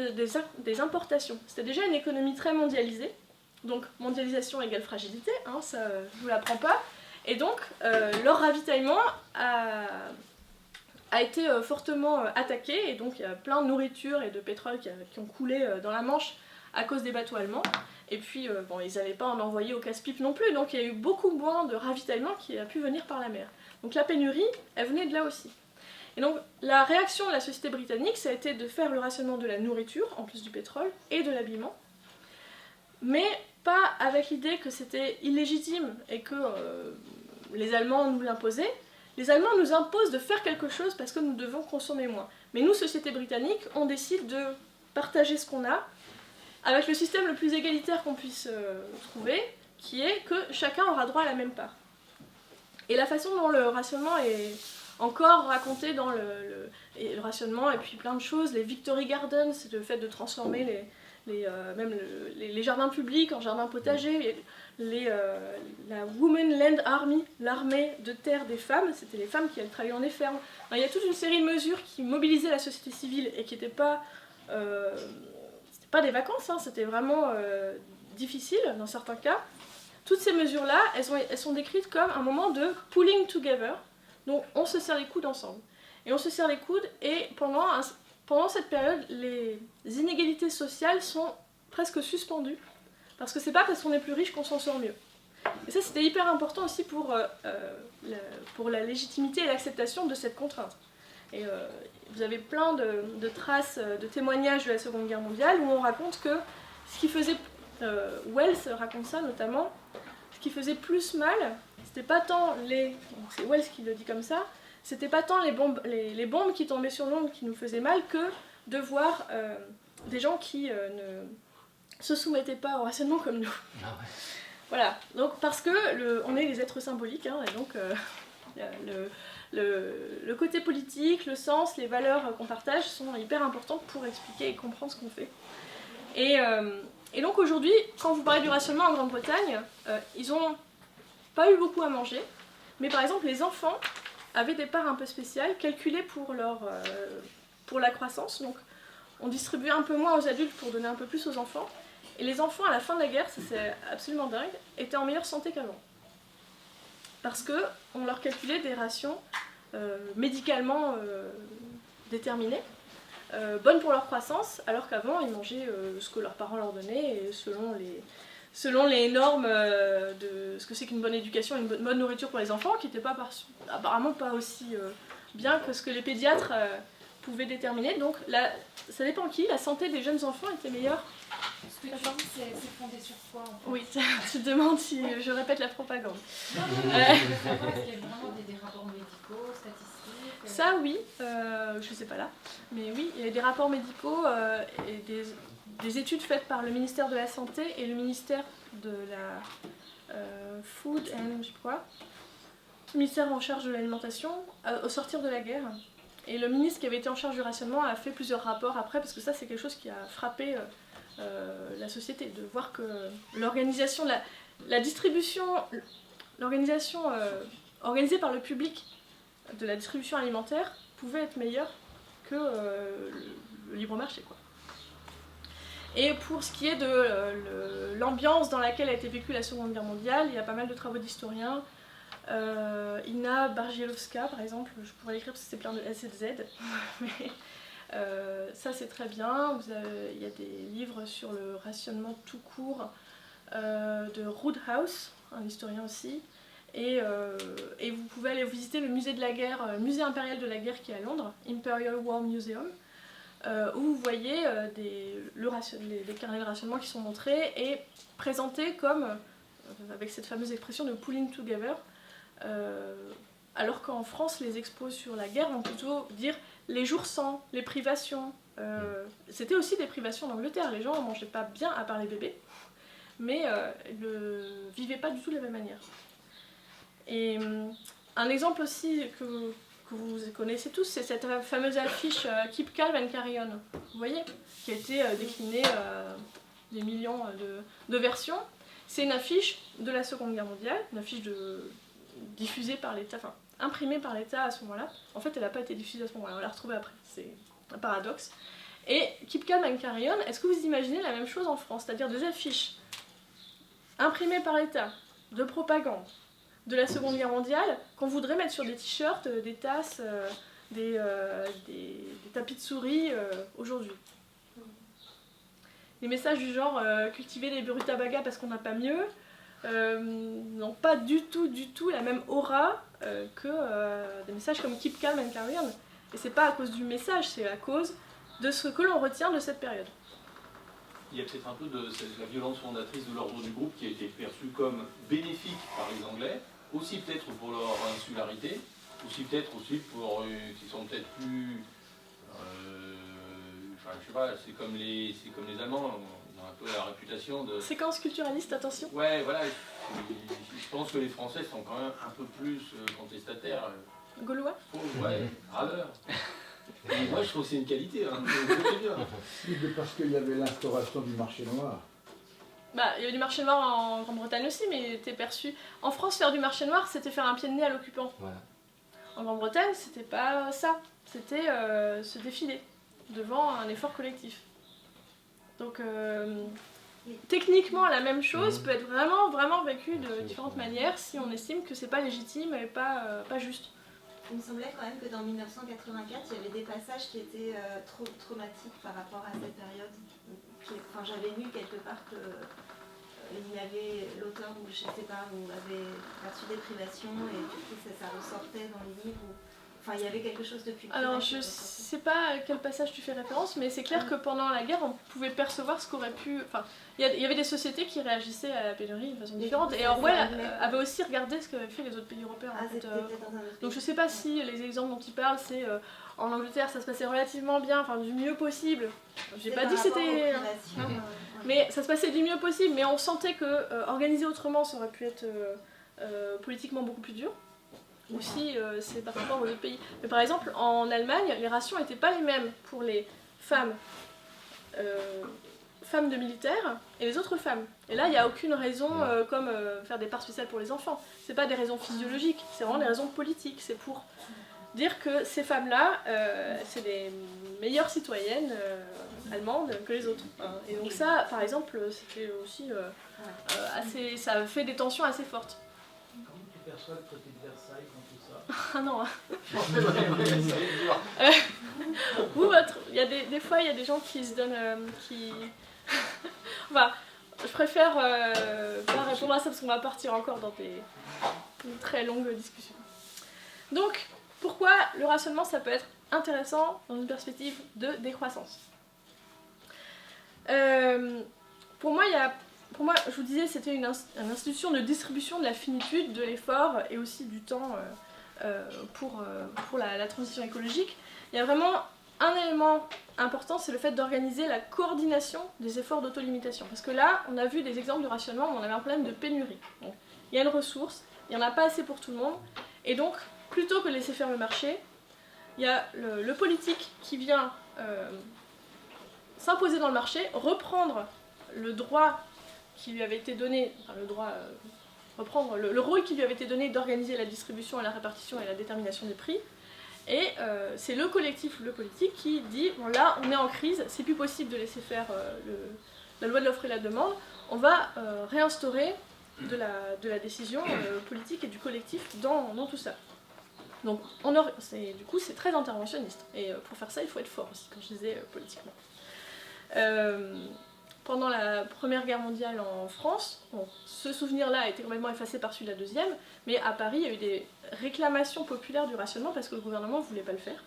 des importations. C'était déjà une économie très mondialisée, donc mondialisation égale fragilité, hein, ça je ne vous l'apprends pas. Et donc leur ravitaillement a été fortement attaqué, et donc il y a plein de nourriture et de pétrole qui ont coulé dans la Manche à cause des bateaux allemands. Et puis bon, ils n'avaient pas en envoyé au casse-pipe non plus, donc il y a eu beaucoup moins de ravitaillement qui a pu venir par la mer. Donc la pénurie, elle venait de là aussi. Et donc la réaction de la société britannique, ça a été de faire le rationnement de la nourriture, en plus du pétrole, et de l'habillement, mais pas avec l'idée que c'était illégitime et que les Allemands nous l'imposaient. Les Allemands nous imposent de faire quelque chose parce que nous devons consommer moins. Mais nous, société britannique, on décide de partager ce qu'on a avec le système le plus égalitaire qu'on puisse trouver, qui est que chacun aura droit à la même part. Et la façon dont le rationnement est encore raconté dans le rationnement, et puis plein de choses, les Victory Gardens, c'est le fait de transformer les jardins publics en jardins potagers, la Women Land Army, l'armée de terre des femmes, c'était les femmes qui allaient travailler dans les fermes. Alors, il y a toute une série de mesures qui mobilisaient la société civile et qui n'étaient pas des vacances, hein, c'était vraiment difficile dans certains cas. Toutes ces mesures-là, elles sont décrites comme un moment de pulling together, donc on se serre les coudes ensemble. Et on se serre les coudes, et pendant cette période, les inégalités sociales sont presque suspendues, parce que c'est pas parce qu'on est plus riche qu'on s'en sort mieux. Et ça, c'était hyper important aussi pour la légitimité et l'acceptation de cette contrainte. Et vous avez plein de traces, de témoignages de la Seconde Guerre mondiale où on raconte que ce qui faisait, Wells raconte ça notamment, ce qui faisait plus mal, c'était pas tant c'est Wells qui le dit comme ça, c'était pas tant les bombes qui tombaient sur Londres qui nous faisaient mal que de voir des gens qui ne se soumettaient pas au rationnement comme nous. Ah ouais. Voilà, donc parce que on est les êtres symboliques, hein, et donc le côté politique, le sens, les valeurs qu'on partage sont hyper importantes pour expliquer et comprendre ce qu'on fait. Et donc aujourd'hui, quand vous parlez du rationnement en Grande-Bretagne, ils n'ont pas eu beaucoup à manger, mais par exemple les enfants avaient des parts un peu spéciales calculées pour la croissance, donc on distribuait un peu moins aux adultes pour donner un peu plus aux enfants, et les enfants à la fin de la guerre, ça c'est absolument dingue, étaient en meilleure santé qu'avant. Parce qu'on leur calculait des rations médicalement déterminées, bonnes pour leur croissance, alors qu'avant ils mangeaient ce que leurs parents leur donnaient, et selon les normes de ce que c'est qu'une bonne éducation, une bonne nourriture pour les enfants, qui n'était apparemment pas aussi bien que ce que les pédiatres pouvait déterminer, donc ça dépend qui, la santé des jeunes enfants était meilleure. Ce que tu dis, c'est fondé sur quoi en fait? Oui, tu te demandes si je répète la propagande. Est-ce qu'il y a vraiment des rapports médicaux, statistiques? Ça oui, je ne sais pas là, mais oui, il y a des rapports médicaux et des études faites par le ministère de la Santé et le ministère de la Food and je sais pas quoi, le ministère en charge de l'alimentation au sortir de la guerre. Et le ministre qui avait été en charge du rationnement a fait plusieurs rapports après, parce que ça c'est quelque chose qui a frappé la société, de voir que l'organisation, la distribution, l'organisation organisée par le public de la distribution alimentaire pouvait être meilleure que le libre marché, quoi. Et pour ce qui est de l'ambiance dans laquelle a été vécue la Seconde Guerre mondiale, il y a pas mal de travaux d'historiens. Ina Bargielowska, par exemple, je pourrais l'écrire parce que c'est plein de S et de Z, mais ça c'est très bien. Il y a des livres sur le rationnement tout court de Roodhouse, un historien aussi. Et vous pouvez aller visiter le musée de la guerre, le musée impérial de la guerre qui est à Londres, Imperial War Museum, où vous voyez les carnets de rationnement qui sont montrés et présentés comme, avec cette fameuse expression de pulling together, alors qu'en France, les expos sur la guerre vont plutôt dire les jours sans, les privations. C'était aussi des privations en Angleterre, les gens ne mangeaient pas bien à part les bébés, mais ne vivaient pas du tout de la même manière. Et un exemple aussi que vous connaissez tous, c'est cette fameuse affiche Keep Calm and Carry On, vous voyez, qui a été déclinée des millions de versions. C'est une affiche de la Seconde Guerre mondiale, une affiche diffusée par l'État, enfin imprimée par l'État à ce moment-là. En fait, elle n'a pas été diffusée à ce moment-là, on l'a retrouvée après, c'est un paradoxe. Et Keep Calm and Carry On, est-ce que vous imaginez la même chose en France, c'est-à-dire des affiches imprimées par l'État, de propagande, de la Seconde Guerre mondiale, qu'on voudrait mettre sur des t-shirts, des tasses, des tapis de souris aujourd'hui. Les messages du genre cultiver les rutabagas parce qu'on n'a pas mieux n'ont pas du tout la même aura que des messages comme Keep Calm and Carry On. Et c'est pas à cause du message, c'est à cause de ce que l'on retient de cette période. Il y a peut-être un peu de la violence fondatrice de l'ordre du groupe qui a été perçue comme bénéfique par les Anglais, aussi peut-être pour leur insularité, aussi peut-être aussi pour qui sont peut-être plus, enfin je sais pas, c'est comme les Allemands, ils ont un peu la réputation de séquence culturaliste, attention. Ouais, voilà, je pense que les Français sont quand même un peu plus contestataires. Gaulois. Ouais, râleurs. Moi je trouve que c'est une qualité, hein. Oui, parce qu'il y avait l'instauration du marché noir. Bah, il y avait du marché noir en Grande-Bretagne aussi, mais était perçu. En France, faire du marché noir, c'était faire un pied de nez à l'occupant. Voilà. En Grande-Bretagne, c'était pas ça. C'était se défiler devant un effort collectif. Donc, techniquement, la même chose peut être vraiment vécue de différentes manières si on estime que c'est pas légitime et pas juste. Il me semblait quand même que dans 1984, il y avait des passages qui étaient trop traumatiques par rapport à cette période. Enfin, j'avais lu quelque part que l'auteur, ou je sais pas, avait perçu des privations et du coup ça ressortait dans les livres. Enfin, il y avait quelque chose de plus... Alors, je sais pas à quel passage tu fais référence, mais c'est clair que pendant la guerre, on pouvait percevoir ce qu'aurait pu... Enfin, il y avait des sociétés qui réagissaient à la pénurie d'une façon différente, et Orwell avait aussi regardé ce qu'avaient fait les autres pays européens. En fait. Donc je sais pas si les exemples dont il parle, c'est en Angleterre, ça se passait relativement bien, enfin du mieux possible. J'ai pas dit que c'était... Mais ça se passait du mieux possible, mais on sentait que organiser autrement, ça aurait pu être politiquement beaucoup plus dur. Aussi, c'est par rapport aux autres pays. Mais par exemple, en Allemagne, les rations n'étaient pas les mêmes pour les femmes de militaires et les autres femmes. Et là, il n'y a aucune raison comme faire des parts spéciales pour les enfants. C'est pas des raisons physiologiques, c'est vraiment des raisons politiques. C'est pour dire que ces femmes-là, c'est des meilleures citoyennes allemandes que les autres. Et donc ça, par exemple, c'était aussi assez... ça a fait des tensions assez fortes. Comment tu perçois le traité de Versailles dans tout ça? Ah non. Il y a des fois, il y a des gens qui se donnent... Enfin, je préfère pas répondre à ça parce qu'on va partir encore dans une très longue discussion. Donc, pourquoi le rationnement, ça peut être intéressant dans une perspective de décroissance. Pour moi, je vous disais, c'était une institution de distribution de la finitude, de l'effort et aussi du temps pour la transition écologique. Il y a vraiment un élément important, c'est le fait d'organiser la coordination des efforts d'autolimitation. Parce que là, on a vu des exemples de rationnement où on avait un problème de pénurie. Donc, il y a une ressource, il n'y en a pas assez pour tout le monde, et donc, plutôt que de laisser faire le marché, il y a le politique qui vient s'imposer dans le marché, reprendre le droit qui lui avait été donné, reprendre le rôle qui lui avait été donné d'organiser la distribution et la répartition et la détermination des prix. Et c'est le collectif, le politique, qui dit, bon là, on est en crise, c'est plus possible de laisser faire la loi de l'offre et la demande, on va réinstaurer de la décision politique et du collectif dans tout ça. Donc, du coup, c'est très interventionniste. Et pour faire ça, il faut être fort aussi, comme je disais, politiquement. Pendant la Première Guerre mondiale en France, bon, ce souvenir-là a été complètement effacé par celui de la Deuxième, mais à Paris, il y a eu des réclamations populaires du rationnement parce que le gouvernement ne voulait pas le faire.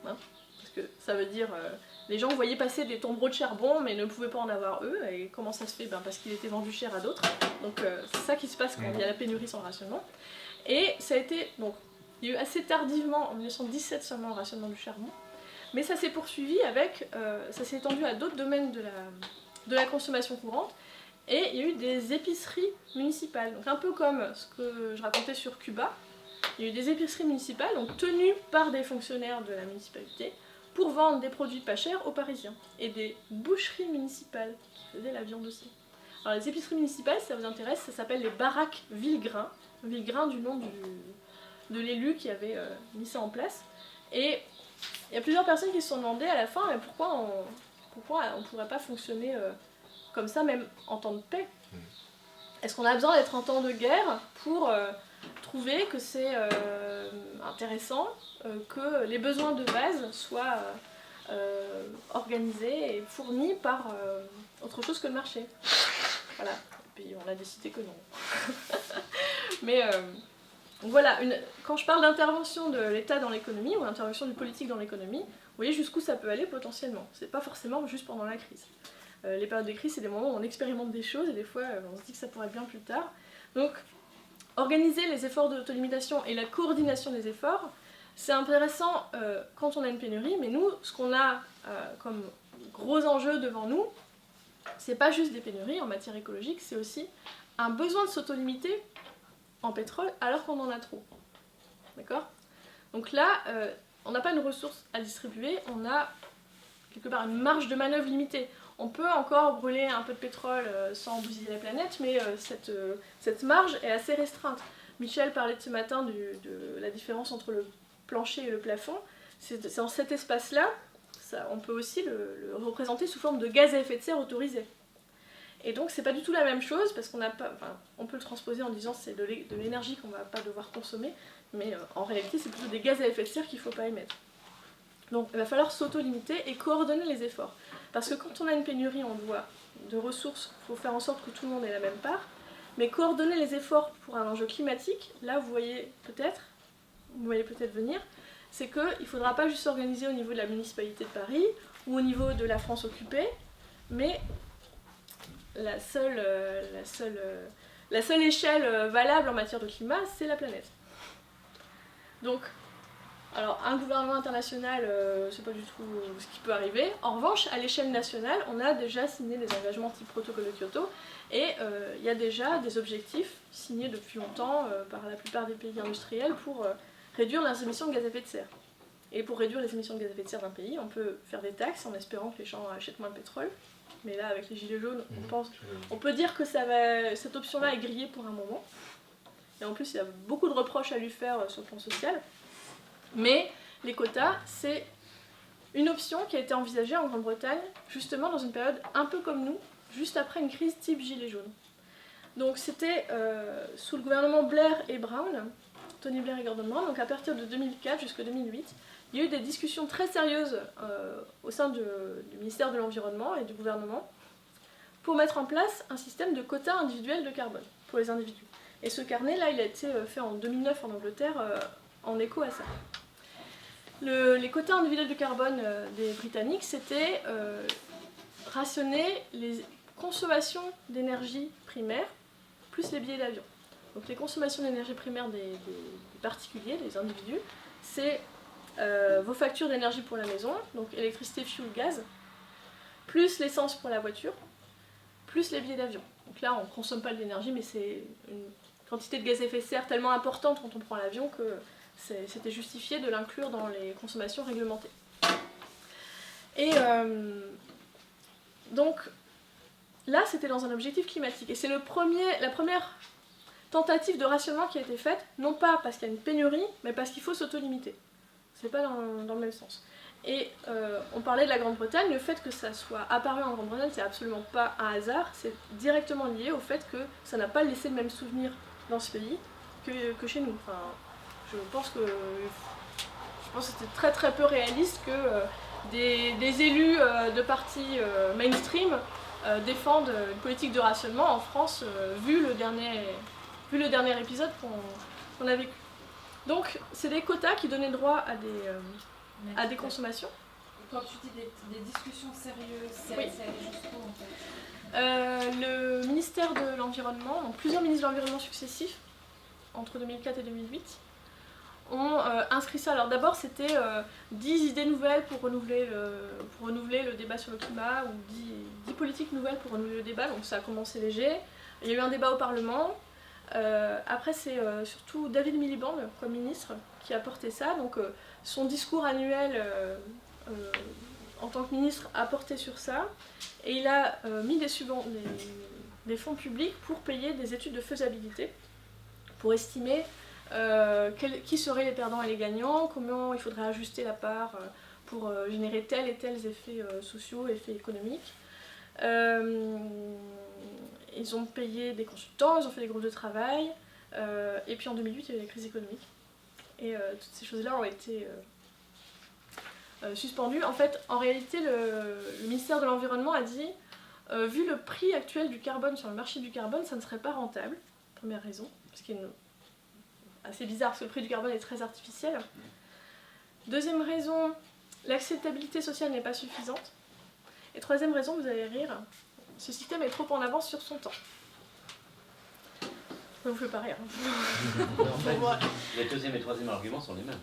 Hein, parce que ça veut dire, les gens voyaient passer des tombereaux de charbon, mais ne pouvaient pas en avoir eux, et comment ça se fait? Parce qu'il était vendu cher à d'autres. Donc c'est ça qui se passe quand il y a la pénurie sans le rationnement. Et ça a été, donc, il y a eu assez tardivement, en 1917 seulement, le rationnement du charbon, mais ça s'est poursuivi avec, ça s'est étendu à d'autres domaines de la consommation courante, et il y a eu des épiceries municipales. Donc un peu comme ce que je racontais sur Cuba, il y a eu des épiceries municipales, donc tenues par des fonctionnaires de la municipalité, pour vendre des produits pas chers aux Parisiens, et des boucheries municipales qui faisaient la viande aussi. Alors les épiceries municipales, si ça vous intéresse, ça s'appelle les baraques Villegrain, Villegrain du nom de l'élu qui avait mis ça en place, et il y a plusieurs personnes qui se sont demandé à la fin pourquoi on ne pourrait pas fonctionner comme ça, même en temps de paix. Est-ce qu'on a besoin d'être en temps de guerre pour trouver que c'est intéressant que les besoins de base soient organisés et fournis par autre chose que le marché? Voilà, et puis on a décidé que non. Mais voilà, quand je parle d'intervention de l'État dans l'économie ou d'intervention du politique dans l'économie, vous voyez jusqu'où ça peut aller potentiellement. C'est pas forcément juste pendant la crise. Les périodes de crise, c'est des moments où on expérimente des choses et des fois on se dit que ça pourrait être bien plus tard. Donc, organiser les efforts d'autolimitation et la coordination des efforts, c'est intéressant quand on a une pénurie, mais nous, ce qu'on a comme gros enjeu devant nous, c'est pas juste des pénuries en matière écologique, c'est aussi un besoin de s'autolimiter en pétrole alors qu'on en a trop. D'accord? Donc là, on n'a pas une ressource à distribuer, on a quelque part une marge de manœuvre limitée. On peut encore brûler un peu de pétrole sans bousiller la planète, mais cette marge est assez restreinte. Michel parlait de ce matin de la différence entre le plancher et le plafond. C'est dans cet espace-là, on peut aussi le représenter sous forme de gaz à effet de serre autorisé. Et donc c'est pas du tout la même chose, parce qu'on n'a pas, on peut le transposer en disant c'est de l'énergie qu'on va pas devoir consommer, mais en réalité c'est plutôt des gaz à effet de serre qu'il faut pas émettre. Donc il va falloir s'auto-limiter et coordonner les efforts. Parce que quand on a une pénurie de ressources, il faut faire en sorte que tout le monde ait la même part, mais coordonner les efforts pour un enjeu climatique, là vous voyez peut-être venir, c'est qu'il ne faudra pas juste s'organiser au niveau de la municipalité de Paris ou au niveau de la France occupée, mais la seule échelle valable en matière de climat, c'est la planète. Donc, alors un gouvernement international, c'est pas du tout ce qui peut arriver. En revanche, à l'échelle nationale, on a déjà signé des engagements type protocole de Kyoto, et il y a déjà des objectifs signés depuis longtemps par la plupart des pays industriels pour réduire les émissions de gaz à effet de serre. Et pour réduire les émissions de gaz à effet de serre d'un pays, on peut faire des taxes en espérant que les gens achètent moins de pétrole. Mais là, avec les gilets jaunes, on peut dire que cette option-là est grillée pour un moment. Et en plus, il y a beaucoup de reproches à lui faire sur le plan social. Mais les quotas, c'est une option qui a été envisagée en Grande-Bretagne, justement dans une période un peu comme nous, juste après une crise type gilets jaunes. Donc c'était sous le gouvernement Blair et Brown, Tony Blair et Gordon Brown, donc à partir de 2004 jusqu'à 2008, il y a eu des discussions très sérieuses au sein du ministère de l'Environnement et du gouvernement pour mettre en place un système de quotas individuels de carbone pour les individus. Et ce carnet-là, il a été fait en 2009 en Angleterre en écho à ça. Les quotas individuels de carbone des Britanniques, c'était rationner les consommations d'énergie primaire plus les billets d'avion. Donc les consommations d'énergie primaire des particuliers, des individus, c'est vos factures d'énergie pour la maison, donc électricité, fuel, gaz, plus l'essence pour la voiture, plus les billets d'avion. Donc là, on ne consomme pas de l'énergie, mais c'est une quantité de gaz à effet de serre tellement importante quand on prend l'avion que c'était justifié de l'inclure dans les consommations réglementées. Et donc, là, c'était dans un objectif climatique. Et c'est la première tentative de rationnement qui a été faite, non pas parce qu'il y a une pénurie, mais parce qu'il faut s'auto-limiter. C'est pas dans le même sens. Et on parlait de la Grande-Bretagne, le fait que ça soit apparu en Grande-Bretagne, c'est absolument pas un hasard, c'est directement lié au fait que ça n'a pas laissé le même souvenir dans ce pays que chez nous. Enfin, je pense que c'était très très peu réaliste que des élus de partis mainstream défendent une politique de rationnement en France, vu le dernier épisode qu'on a vécu. Donc, c'est des quotas qui donnaient droit à des consommations. Quand tu dis des discussions sérieuses, c'est Oui. allé jusqu'où en fait? Le ministère de l'Environnement, donc plusieurs ministres de l'Environnement successifs, entre 2004 et 2008, ont inscrit ça. Alors d'abord, c'était 10 idées nouvelles pour renouveler le débat sur le climat, ou 10 politiques nouvelles pour renouveler le débat, donc ça a commencé léger. Il y a eu un débat au Parlement. Après, c'est surtout David Miliband, comme ministre, qui a porté ça. Donc son discours annuel en tant que ministre a porté sur ça. Et il a mis des fonds publics pour payer des études de faisabilité, pour estimer qui seraient les perdants et les gagnants, comment il faudrait ajuster la part pour générer tels et tels effets sociaux, effets économiques. Ils ont payé des consultants, ils ont fait des groupes de travail, et puis en 2008 il y a eu la crise économique. Et toutes ces choses-là ont été suspendues. En fait, en réalité, le ministère de l'Environnement a dit, vu le prix actuel du carbone sur le marché du carbone, ça ne serait pas rentable, première raison, ce qui est assez bizarre parce que le prix du carbone est très artificiel. Deuxième raison, l'acceptabilité sociale n'est pas suffisante. Et troisième raison, vous allez rire, ce système est trop en avance sur son temps. Ça vous fait pas rire. Les deuxième et troisième arguments sont les mêmes.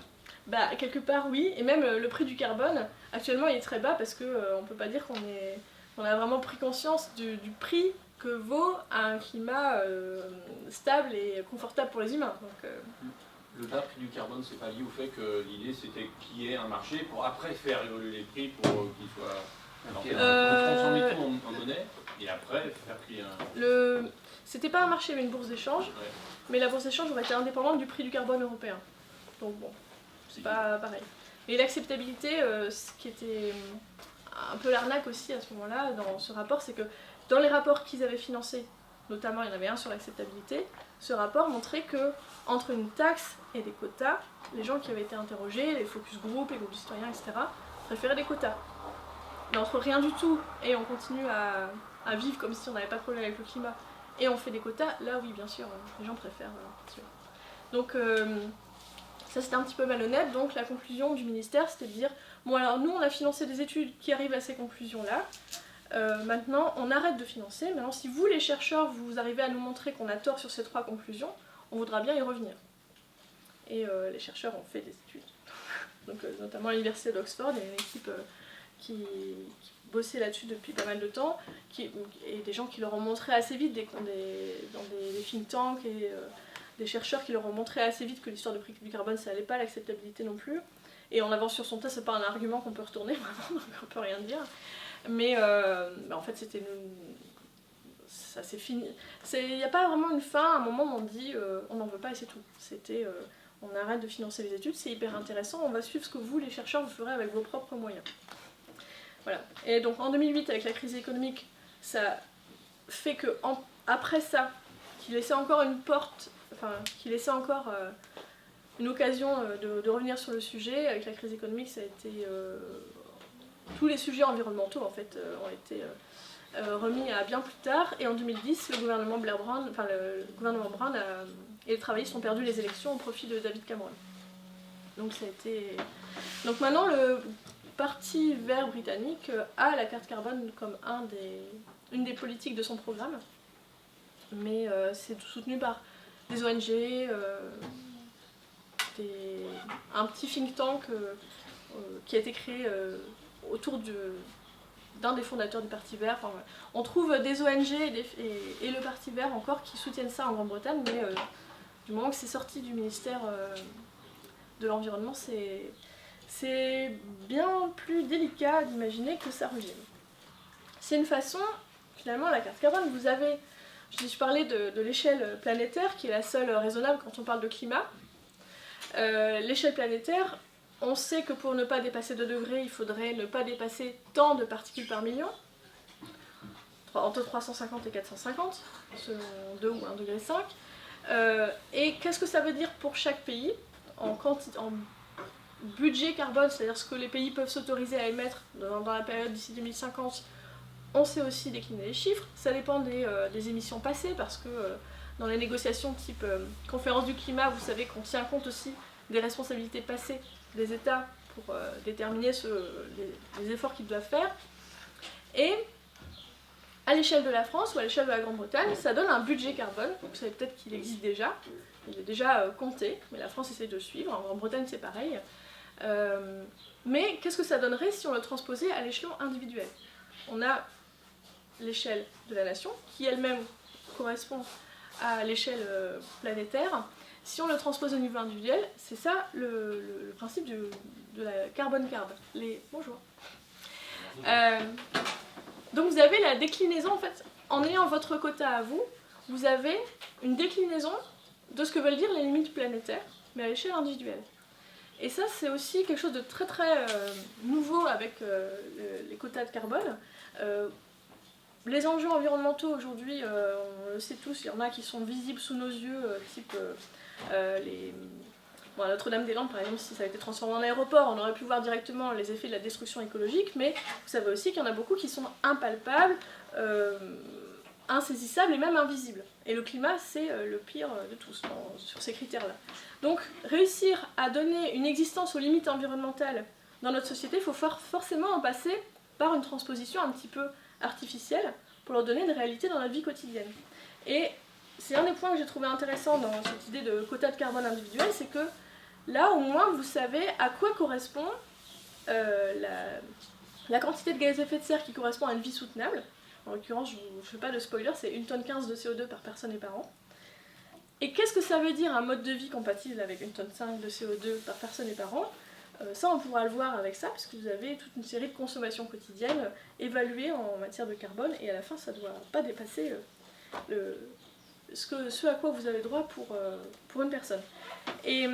Bah, quelque part, oui. Et même le prix du carbone, actuellement, il est très bas parce qu'on ne peut pas dire qu'on a vraiment pris conscience du prix que vaut un climat stable et confortable pour les humains. Donc, Le bas prix du carbone, c'est pas lié au fait que l'idée c'était qu'il y ait un marché pour après faire évoluer les prix pour qu'ils soient... transformer tout en monnaie et après faire payer un... C'était pas un marché mais une bourse d'échange, Ouais. mais la bourse d'échange aurait été indépendante du prix du carbone européen. Donc bon, c'est pas pareil. Et l'acceptabilité, ce qui était un peu l'arnaque aussi à ce moment-là dans ce rapport, c'est que dans les rapports qu'ils avaient financés, notamment il y en avait un sur l'acceptabilité, ce rapport montrait que entre une taxe et des quotas, les gens qui avaient été interrogés, les focus group, les groupes citoyens, etc., préféraient des quotas. Mais entre rien du tout et on continue à vivre comme si on n'avait pas de problème avec le climat et on fait des quotas, là oui bien sûr, les gens préfèrent. Donc ça c'était un petit peu malhonnête, donc la conclusion du ministère c'était de dire bon alors nous on a financé des études qui arrivent à ces conclusions là, maintenant on arrête de financer, maintenant si vous les chercheurs vous arrivez à nous montrer qu'on a tort sur ces 3 conclusions, on voudra bien y revenir. Et les chercheurs ont fait des études, donc notamment à l'université d'Oxford, il y a une équipe qui bossait là-dessus depuis pas mal de temps, et des gens qui leur ont montré assez vite, dans des think tanks, et des chercheurs qui leur ont montré assez vite que l'histoire du prix du carbone ça allait pas, l'acceptabilité non plus, et en avance sur son tas c'est pas un argument qu'on peut retourner vraiment, donc on peut rien dire, mais en fait c'était ça c'est fini, il n'y a pas vraiment une fin, à un moment on dit on n'en veut pas et c'est tout, c'était on arrête de financer les études, c'est hyper intéressant, on va suivre ce que vous les chercheurs vous ferez avec vos propres moyens. Voilà. Et donc en 2008, avec la crise économique, ça fait que après ça, qui laissait encore une porte, enfin, qui laissait encore une occasion de revenir sur le sujet. Avec la crise économique, ça a été tous les sujets environnementaux en fait ont été remis à bien plus tard. Et en 2010, le gouvernement Brown et les travaillistes ont perdu les élections au profit de David Cameron. Donc donc maintenant le Parti vert britannique a la carte carbone comme une des politiques de son programme, mais c'est soutenu par des ONG, un petit think tank qui a été créé autour d'un des fondateurs du Parti vert. Enfin, on trouve des ONG et le Parti vert encore qui soutiennent ça en Grande-Bretagne, mais du moment que c'est sorti du ministère de l'Environnement, c'est bien plus délicat d'imaginer que ça revienne. C'est une façon, finalement, la carte carbone, je parlais de l'échelle planétaire, qui est la seule raisonnable quand on parle de climat. L'échelle planétaire, on sait que pour ne pas dépasser 2 degrés, il faudrait ne pas dépasser tant de particules par million, entre 350 et 450, selon 2 ou 1,5 degré. Et qu'est-ce que ça veut dire pour chaque pays en budget carbone, c'est-à-dire ce que les pays peuvent s'autoriser à émettre dans la période d'ici 2050, on sait aussi décliner les chiffres. Ça dépend des émissions passées, parce que dans les négociations type conférence du climat, vous savez qu'on tient compte aussi des responsabilités passées des États pour déterminer les efforts qu'ils doivent faire. Et à l'échelle de la France ou à l'échelle de la Grande-Bretagne, ça donne un budget carbone. Vous savez peut-être qu'il existe déjà, il est déjà compté, mais la France essaie de suivre. En Grande-Bretagne, c'est pareil. Mais qu'est-ce que ça donnerait si on le transposait à l'échelon individuel? On a l'échelle de la nation, qui elle-même correspond à l'échelle planétaire. Si on le transpose au niveau individuel, c'est ça le principe de la carbone carb. Bonjour. Donc vous avez la déclinaison, en fait, en ayant votre quota à vous, vous avez une déclinaison de ce que veulent dire les limites planétaires, mais à l'échelle individuelle. Et ça, c'est aussi quelque chose de très très nouveau avec les quotas de carbone. Les enjeux environnementaux aujourd'hui, on le sait tous, il y en a qui sont visibles sous nos yeux, type Notre-Dame-des-Landes par exemple, si ça a été transformé en aéroport, on aurait pu voir directement les effets de la destruction écologique, mais vous savez aussi qu'il y en a beaucoup qui sont impalpables, insaisissables et même invisibles. Et le climat, c'est le pire de tous sur ces critères-là. Donc réussir à donner une existence aux limites environnementales dans notre société, il faut forcément en passer par une transposition un petit peu artificielle pour leur donner une réalité dans notre vie quotidienne. Et c'est un des points que j'ai trouvé intéressant dans cette idée de quota de carbone individuel, c'est que là au moins vous savez à quoi correspond la quantité de gaz à effet de serre qui correspond à une vie soutenable. En l'occurrence, je ne fais pas de spoiler, c'est 1,15 tonne de CO2 par personne et par an. Et qu'est-ce que ça veut dire un mode de vie compatible avec 1,5 tonne de CO2 par personne et par an? Ça, on pourra le voir avec ça, puisque vous avez toute une série de consommations quotidiennes évaluées en matière de carbone, et à la fin, ça ne doit pas dépasser ce à quoi vous avez droit pour une personne. Et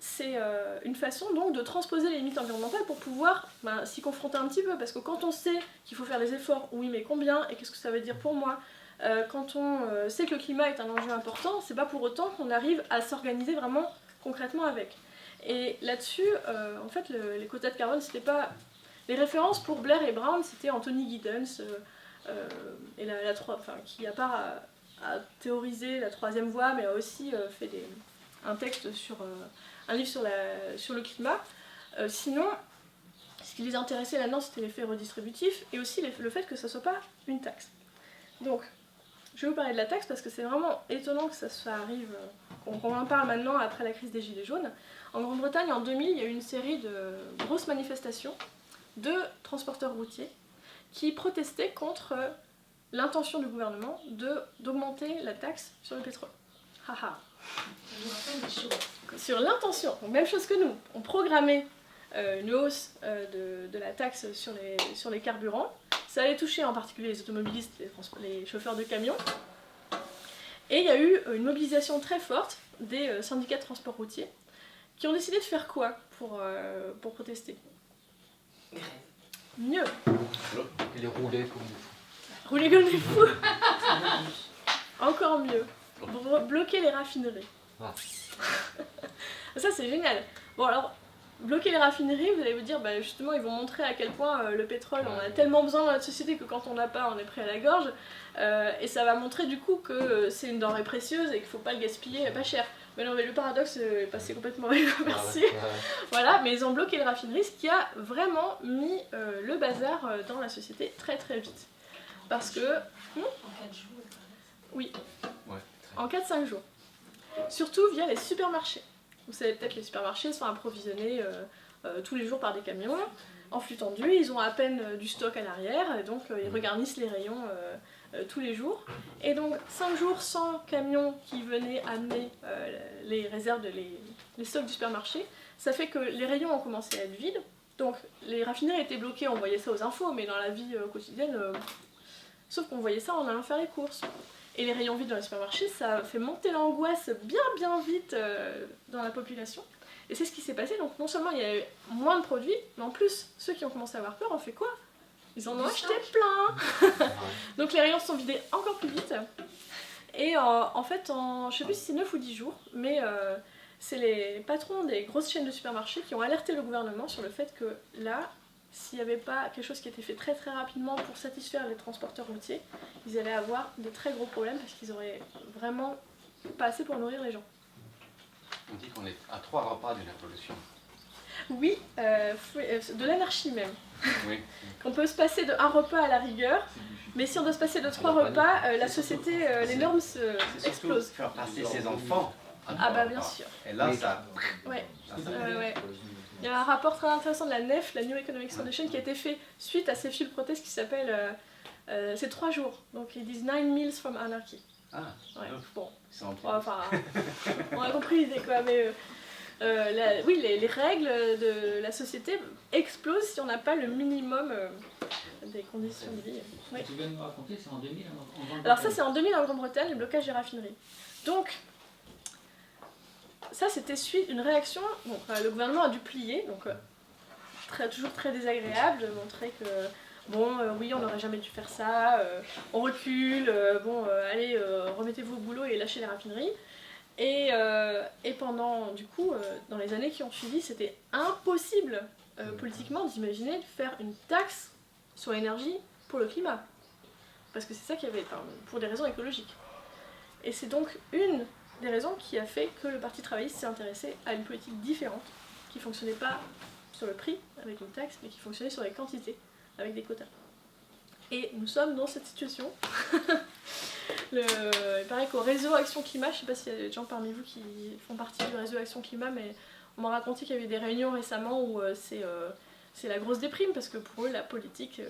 c'est une façon donc de transposer les limites environnementales pour pouvoir s'y confronter un petit peu, parce que quand on sait qu'il faut faire des efforts, oui mais combien, et qu'est-ce que ça veut dire pour moi, quand on sait que le climat est un enjeu important, c'est pas pour autant qu'on arrive à s'organiser vraiment concrètement avec. Et là-dessus, en fait, les quotas de carbone, c'était pas... Les références pour Blair et Brown, c'était Anthony Giddens, et qui à part a théorisé la troisième voie, mais a aussi fait un texte un livre sur le climat. Sinon, ce qui les intéressait là-dedans, c'était l'effet redistributif, et aussi le fait que ça soit pas une taxe. Donc, je vais vous parler de la taxe parce que c'est vraiment étonnant que ça arrive, qu'on en parle maintenant après la crise des Gilets jaunes. En Grande-Bretagne, en 2000, il y a eu une série de grosses manifestations de transporteurs routiers qui protestaient contre l'intention du gouvernement d'augmenter la taxe sur le pétrole. Haha. Sur l'intention, donc même chose que nous, on programmait une hausse de la taxe sur les carburants. Ça allait toucher en particulier les automobilistes, les chauffeurs de camions. Et il y a eu une mobilisation très forte des syndicats de transport routier qui ont décidé de faire quoi pour protester? Mieux. Les rouler comme des fous. Rouler comme des fous. Encore mieux. Bloquer les raffineries. Ah. Ça c'est génial. Bon alors, bloquer les raffineries, vous allez vous dire, justement ils vont montrer à quel point le pétrole, on a tellement besoin dans notre société que quand on n'a pas, on est pris à la gorge. Et ça va montrer du coup que c'est une denrée précieuse et qu'il ne faut pas le gaspiller pas cher. Mais non, mais le paradoxe est passé complètement merci. Voilà, mais ils ont bloqué les raffineries, ce qui a vraiment mis le bazar dans la société très très vite. Parce que... En 4 jours. Oui. Ouais, en 4-5 jours. Surtout via les supermarchés. Vous savez peut-être que les supermarchés sont approvisionnés tous les jours par des camions. En flux tendu, ils ont à peine du stock à l'arrière, et donc ils regarnissent les rayons tous les jours. Et donc 5 jours sans camions qui venaient amener les réserves, les stocks du supermarché, ça fait que les rayons ont commencé à être vides. Donc les raffineries étaient bloquées, on voyait ça aux infos, mais dans la vie quotidienne, sauf qu'on voyait ça en allant faire les courses. Et les rayons vides dans les supermarchés, ça fait monter l'angoisse bien vite dans la population. Et c'est ce qui s'est passé, donc non seulement il y a eu moins de produits, mais en plus, ceux qui ont commencé à avoir peur ont fait quoi? Ils en ont acheté plein. Donc les rayons se sont vidés encore plus vite. Et en fait, je sais plus si c'est 9 ou 10 jours, mais c'est les patrons des grosses chaînes de supermarchés qui ont alerté le gouvernement sur le fait que là, s'il n'y avait pas quelque chose qui était fait très rapidement pour satisfaire les transporteurs routiers, ils allaient avoir de très gros problèmes parce qu'ils auraient vraiment pas assez pour nourrir les gens. On dit qu'on est à 3 repas d'une révolution. Oui, de l'anarchie même. Oui. Qu'on peut se passer de un repas à la rigueur, mais si on doit se passer de 3 repas, la société, les normes explosent. Faire passer ses enfants. Ah bah bien sûr. Et là, ça... Ouais. Il y a un rapport très intéressant de la NEF, la New Economic Foundation, qui a été fait suite à ces files protestes qui s'appellent c'est 3 jours. Donc ils disent 9 meals from anarchy. Ah, ouais. Bon. Enfin, on a compris l'idée quoi, mais oui, les règles de la société explosent si on n'a pas le minimum des conditions de vie. Oui. Tu viens de me raconter, c'est en 2000 en Grande-Bretagne. Alors ça c'est en 2000 en Grande-Bretagne, le blocage des raffineries. Donc, ça c'était suite une réaction, bon, le gouvernement a dû plier, donc toujours très désagréable de montrer que bon, oui, on n'aurait jamais dû faire ça, on recule, allez, remettez-vous au boulot et lâchez les raffineries. Et pendant, du coup, dans les années qui ont suivi, c'était impossible politiquement d'imaginer de faire une taxe sur l'énergie pour le climat. Parce que c'est ça qu'il y avait, pour des raisons écologiques. Et c'est donc une des raisons qui a fait que le Parti travailliste s'est intéressé à une politique différente, qui ne fonctionnait pas sur le prix avec une taxe, mais qui fonctionnait sur les quantités avec des quotas. Et nous sommes dans cette situation. Il paraît qu'au réseau Action Climat, je ne sais pas s'il y a des gens parmi vous qui font partie du réseau Action Climat, mais on m'a raconté qu'il y avait des réunions récemment où c'est la grosse déprime, parce que pour eux, la politique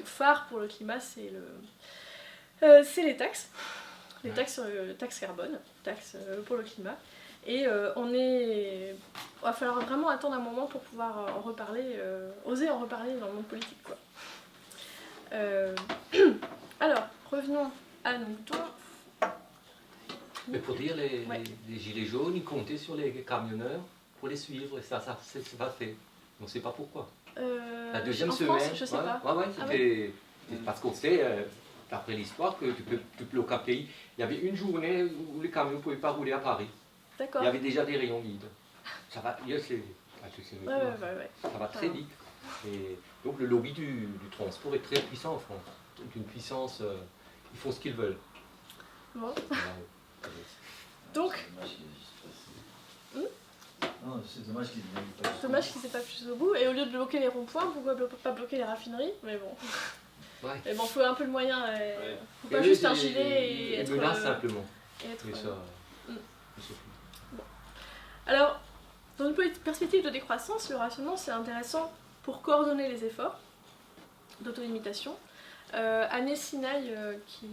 phare pour le climat, c'est les taxes. Les taxes, taxes carbone, taxes pour le climat. Et il va falloir vraiment attendre un moment pour pouvoir en reparler, oser en reparler dans le monde politique, quoi. Alors, revenons à nos moutons. Mais pour dire, les gilets jaunes, ils comptaient sur les camionneurs pour les suivre, et ça c'est pas fait. On ne sait pas pourquoi. La deuxième semaine, France, je sais pas. c'était parce qu'on sait, d'après l'histoire, que tu peux bloquer un pays. Il y avait une journée où les camions ne pouvaient pas rouler à Paris. D'accord. Il y avait déjà des rayons vides. Ça va, ça va très vite. Et donc le lobby du transport est très puissant en France. C'est une puissance, ils font ce qu'ils veulent. Bon. Donc. Non, c'est dommage qu'ils n'aient pas. Dommage qu'ils n'aient pas plus au bout. Et au lieu de bloquer les ronds-points, pourquoi pas bloquer les raffineries? Mais bon. Ouais. Mais bon, faut un peu le moyen. Faut pas juste un gilet et être. Menace simplement. Et être, ça, bon. Alors, dans une perspective de décroissance, le rationnement c'est intéressant pour coordonner les efforts d'autolimitation. Agnès Sinaï, qui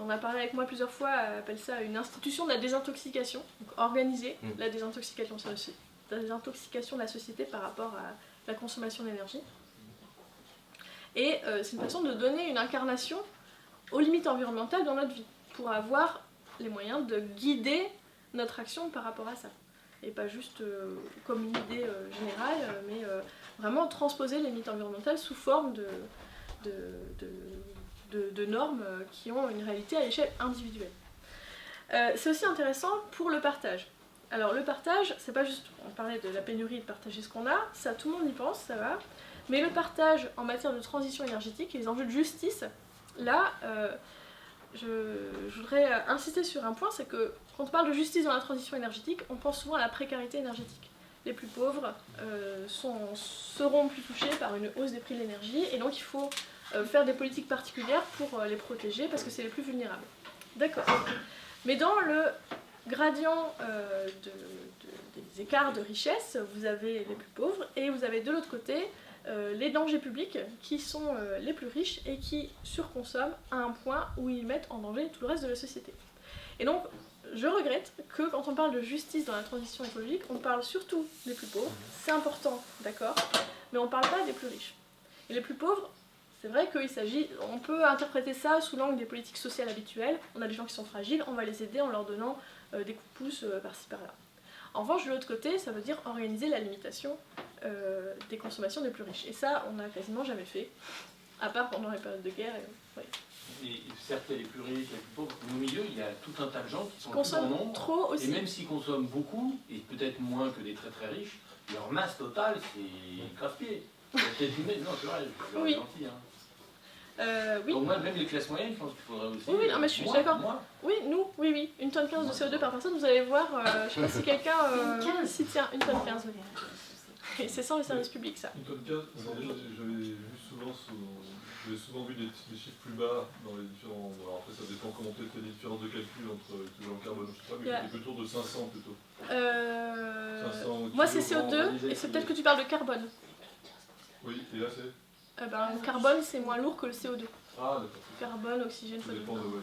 en a parlé avec moi plusieurs fois, appelle ça une institution de la désintoxication, donc organiser la désintoxication de la société par rapport à la consommation d'énergie. Et c'est une façon de donner une incarnation aux limites environnementales dans notre vie, pour avoir les moyens de guider notre action par rapport à ça. Et pas juste comme une idée générale, mais vraiment transposer les limites environnementales sous forme de normes qui ont une réalité à l'échelle individuelle. C'est aussi intéressant pour le partage. Alors le partage, c'est pas juste, on parlait de la pénurie de partager ce qu'on a, ça tout le monde y pense, ça va, mais le partage en matière de transition énergétique et les enjeux de justice, là, je voudrais insister sur un point, c'est que quand on parle de justice dans la transition énergétique, on pense souvent à la précarité énergétique. Les plus pauvres seront plus touchés par une hausse des prix de l'énergie, et donc il faut faire des politiques particulières pour les protéger, parce que c'est les plus vulnérables. D'accord. Mais dans le gradient des écarts de richesse, vous avez les plus pauvres, et vous avez de l'autre côté les dangers publics qui sont les plus riches et qui surconsomment à un point où ils mettent en danger tout le reste de la société. Et donc, je regrette que quand on parle de justice dans la transition écologique, on parle surtout des plus pauvres, c'est important, d'accord, mais on ne parle pas des plus riches. Et les plus pauvres, c'est vrai on peut interpréter ça sous l'angle des politiques sociales habituelles, on a des gens qui sont fragiles, on va les aider en leur donnant des coups de pouce par-ci par-là. En revanche, de l'autre côté, ça veut dire organiser la limitation des consommations des plus riches. Et ça, on n'a quasiment jamais fait, à part pendant les périodes de guerre. Et certes, les plus riches, les plus pauvres, au milieu, il y a tout un tas de gens qui sont consomment plus en nombre, trop aussi. Et même s'ils consomment beaucoup, et peut-être moins que des très très riches, leur masse totale, c'est casse-pied. Non, c'est vrai, je suis gentil. Oui. Donc moi, même les classes moyennes, je pense qu'il faudrait aussi... Oui, non, mais je suis d'accord. Oui, oui, 1,15 tonne de CO2 par personne, vous allez voir, je sais pas si quelqu'un ici tient 1,15 tonne. Et c'est sans les services publics, ça. 1,15 tonne, j'ai souvent vu des chiffres plus bas dans les différents... Alors après, ça dépend comment peut-être les différences de calcul entre le carbone, je sais pas, mais c'était autour de 500 plutôt. 500 moi, c'est CO2, et c'est peut-être que tu parles de carbone. Oui, et là, c'est le carbone, c'est moins lourd que le CO2. Ah, d'accord. Carbone, oxygène, ça dépend de... Ouais,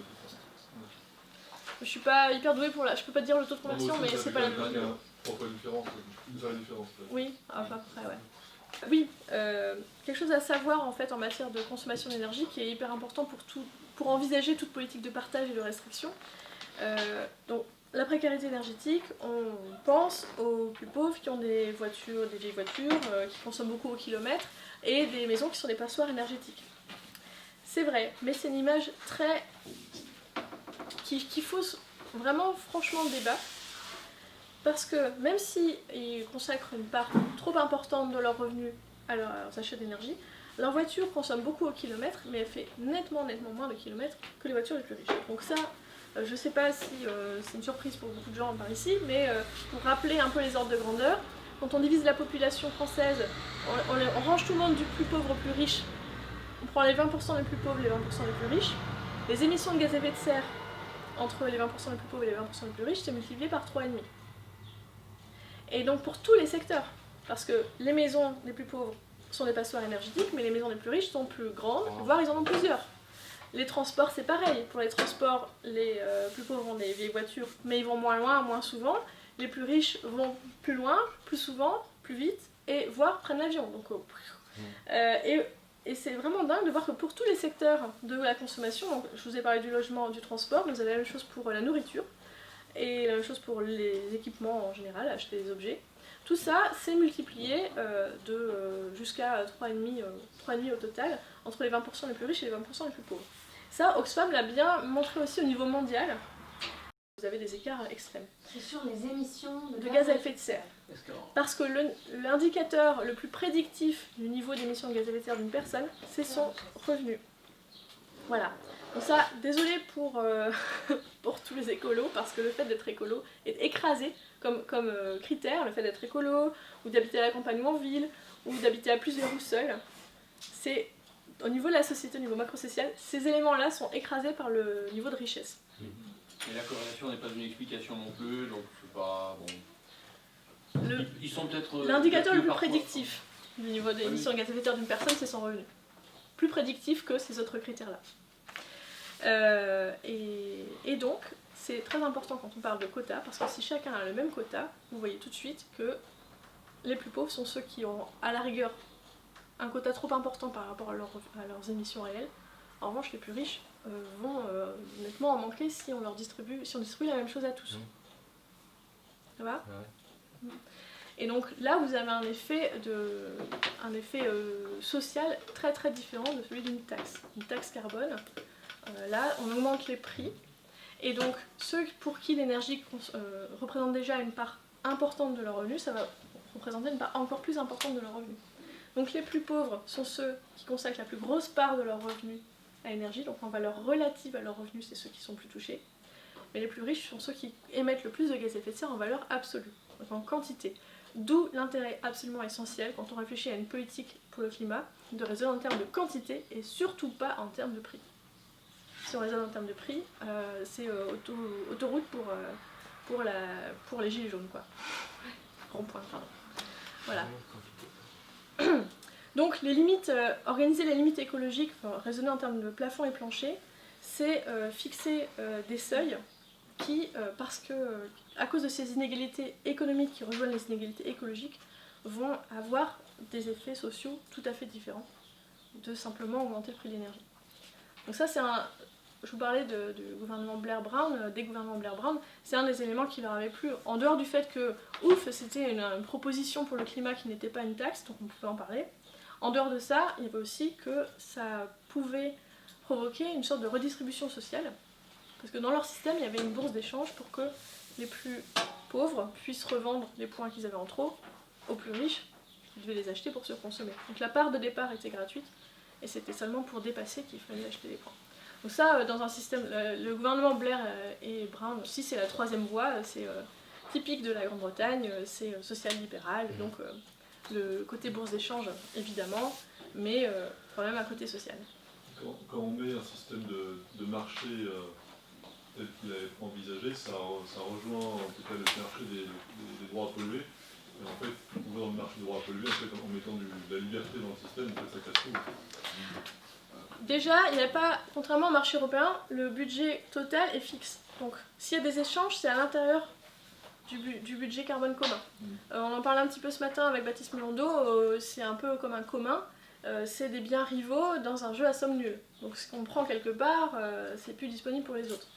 je suis pas hyper douée pour je peux pas te dire le taux de conversion, mais c'est pas la même. Il y a pourquoi la différence, la différence. Oui, à peu près, ouais. Oui, quelque chose à savoir en fait en matière de consommation d'énergie qui est hyper important pour envisager toute politique de partage et de restriction. Donc, la précarité énergétique, on pense aux plus pauvres qui ont des vieilles voitures, qui consomment beaucoup au kilomètre, et des maisons qui sont des passoires énergétiques. C'est vrai, mais c'est une image qui fausse vraiment franchement le débat, parce que même s'ils consacrent une part trop importante de leurs revenus à leurs achats d'énergie, leur voiture consomme beaucoup au kilomètre, mais elle fait nettement moins de kilomètres que les voitures les plus riches. Donc ça, je sais pas si c'est une surprise pour beaucoup de gens par ici, mais pour rappeler un peu les ordres de grandeur, quand on divise la population française, on range tout le monde du plus pauvre au plus riche, on prend les 20% les plus pauvres, les 20% les plus riches, les émissions de gaz à effet de serre entre les 20% les plus pauvres et les 20% les plus riches, c'est multiplié par 3,5. Et donc pour tous les secteurs, parce que les maisons des plus pauvres sont des passoires énergétiques, mais les maisons des plus riches sont plus grandes, voire ils en ont plusieurs. Les transports, c'est pareil. Pour les transports, les plus pauvres ont des vieilles voitures, mais ils vont moins loin, moins souvent. Les plus riches vont plus loin, plus souvent, plus vite, et voire prennent l'avion. Donc, et c'est vraiment dingue de voir que pour tous les secteurs de la consommation, donc je vous ai parlé du logement, du transport, vous avez la même chose pour la nourriture, et la même chose pour les équipements en général, acheter des objets. Tout ça, c'est multiplié jusqu'à 3,5 au total, entre les 20% les plus riches et les 20% les plus pauvres. Ça, Oxfam l'a bien montré aussi au niveau mondial. Vous avez des écarts extrêmes. C'est sur les émissions de gaz à effet de serre. Parce que l'indicateur le plus prédictif du niveau d'émissions de gaz à effet de serre d'une personne, c'est son revenu. Voilà. Donc ça, désolé pour tous les écolos, parce que le fait d'être écolo est écrasé comme critère, le fait d'être écolo, ou d'habiter à la campagne ou en ville, ou d'habiter à plusieurs ou seul. C'est, au niveau de la société, au niveau macro-social, ces éléments-là sont écrasés par le niveau de richesse. Et la corrélation n'est pas une explication non plus, donc c'est pas bon. Ils sont peut-être. L'indicateur le plus prédictif du niveau d'émission de gaz à effet de serre d'une personne, c'est son revenu. Plus prédictif que ces autres critères-là. Et donc, c'est très important quand on parle de quotas, parce que si chacun a le même quota, vous voyez tout de suite que les plus pauvres sont ceux qui ont, à la rigueur, un quota trop important par rapport à leurs émissions réelles. En revanche, les plus riches vont nettement en manquer si on distribue la même chose à tous. Ça va ? Ouais. Et donc là, vous avez un effet social très très différent de celui d'une taxe. Une taxe carbone, là, on augmente les prix. Et donc, ceux pour qui l'énergie représente déjà une part importante de leur revenu, ça va représenter une part encore plus importante de leur revenu. Donc les plus pauvres sont ceux qui consacrent la plus grosse part de leur revenu à l'énergie, donc en valeur relative à leurs revenus, c'est ceux qui sont plus touchés. Mais les plus riches sont ceux qui émettent le plus de gaz à effet de serre en valeur absolue, donc en quantité. D'où l'intérêt absolument essentiel, quand on réfléchit à une politique pour le climat, de raisonner en termes de quantité et surtout pas en termes de prix. Si on raisonne en termes de prix, c'est autoroute pour les gilets jaunes, quoi. Rond-point, pardon. Voilà. Donc les limites, organiser les limites écologiques, enfin, raisonner en termes de plafond et plancher, c'est fixer des seuils qui, parce que, à cause de ces inégalités économiques qui rejoignent les inégalités écologiques, vont avoir des effets sociaux tout à fait différents de simplement augmenter le prix de l'énergie. Donc ça, c'est un... Je vous parlais du gouvernement Blair-Brown, des gouvernements Blair-Brown, c'est un des éléments qui leur avait plu. En dehors du fait que, ouf, c'était une proposition pour le climat qui n'était pas une taxe, donc on pouvait en parler. En dehors de ça, il y avait aussi que ça pouvait provoquer une sorte de redistribution sociale, parce que dans leur système, il y avait une bourse d'échange pour que les plus pauvres puissent revendre les points qu'ils avaient en trop aux plus riches, qui devaient les acheter pour se consommer. Donc la part de départ était gratuite, et c'était seulement pour dépasser qu'il fallait acheter des points. Donc ça, dans un système, le gouvernement Blair et Brown aussi, c'est la troisième voie, c'est typique de la Grande-Bretagne, c'est social-libéral, donc le côté bourse d'échange, évidemment, mais quand même un côté social. Quand on met un système de marché tel qu'il est envisagé, ça rejoint en tout cas le marché des droits à polluer. Et en fait, on va dans le marché des droits à polluer, en fait, en mettant de la liberté dans le système, en fait, ça casse tout. Déjà, il n'y a pas, contrairement au marché européen, le budget total est fixe. Donc, s'il y a des échanges, c'est à l'intérieur du budget carbone commun. On en parlait un petit peu ce matin avec Baptiste Melando, c'est un peu comme un commun, c'est des biens rivaux dans un jeu à somme nulle. Donc, ce qu'on prend quelque part, c'est plus disponible pour les autres.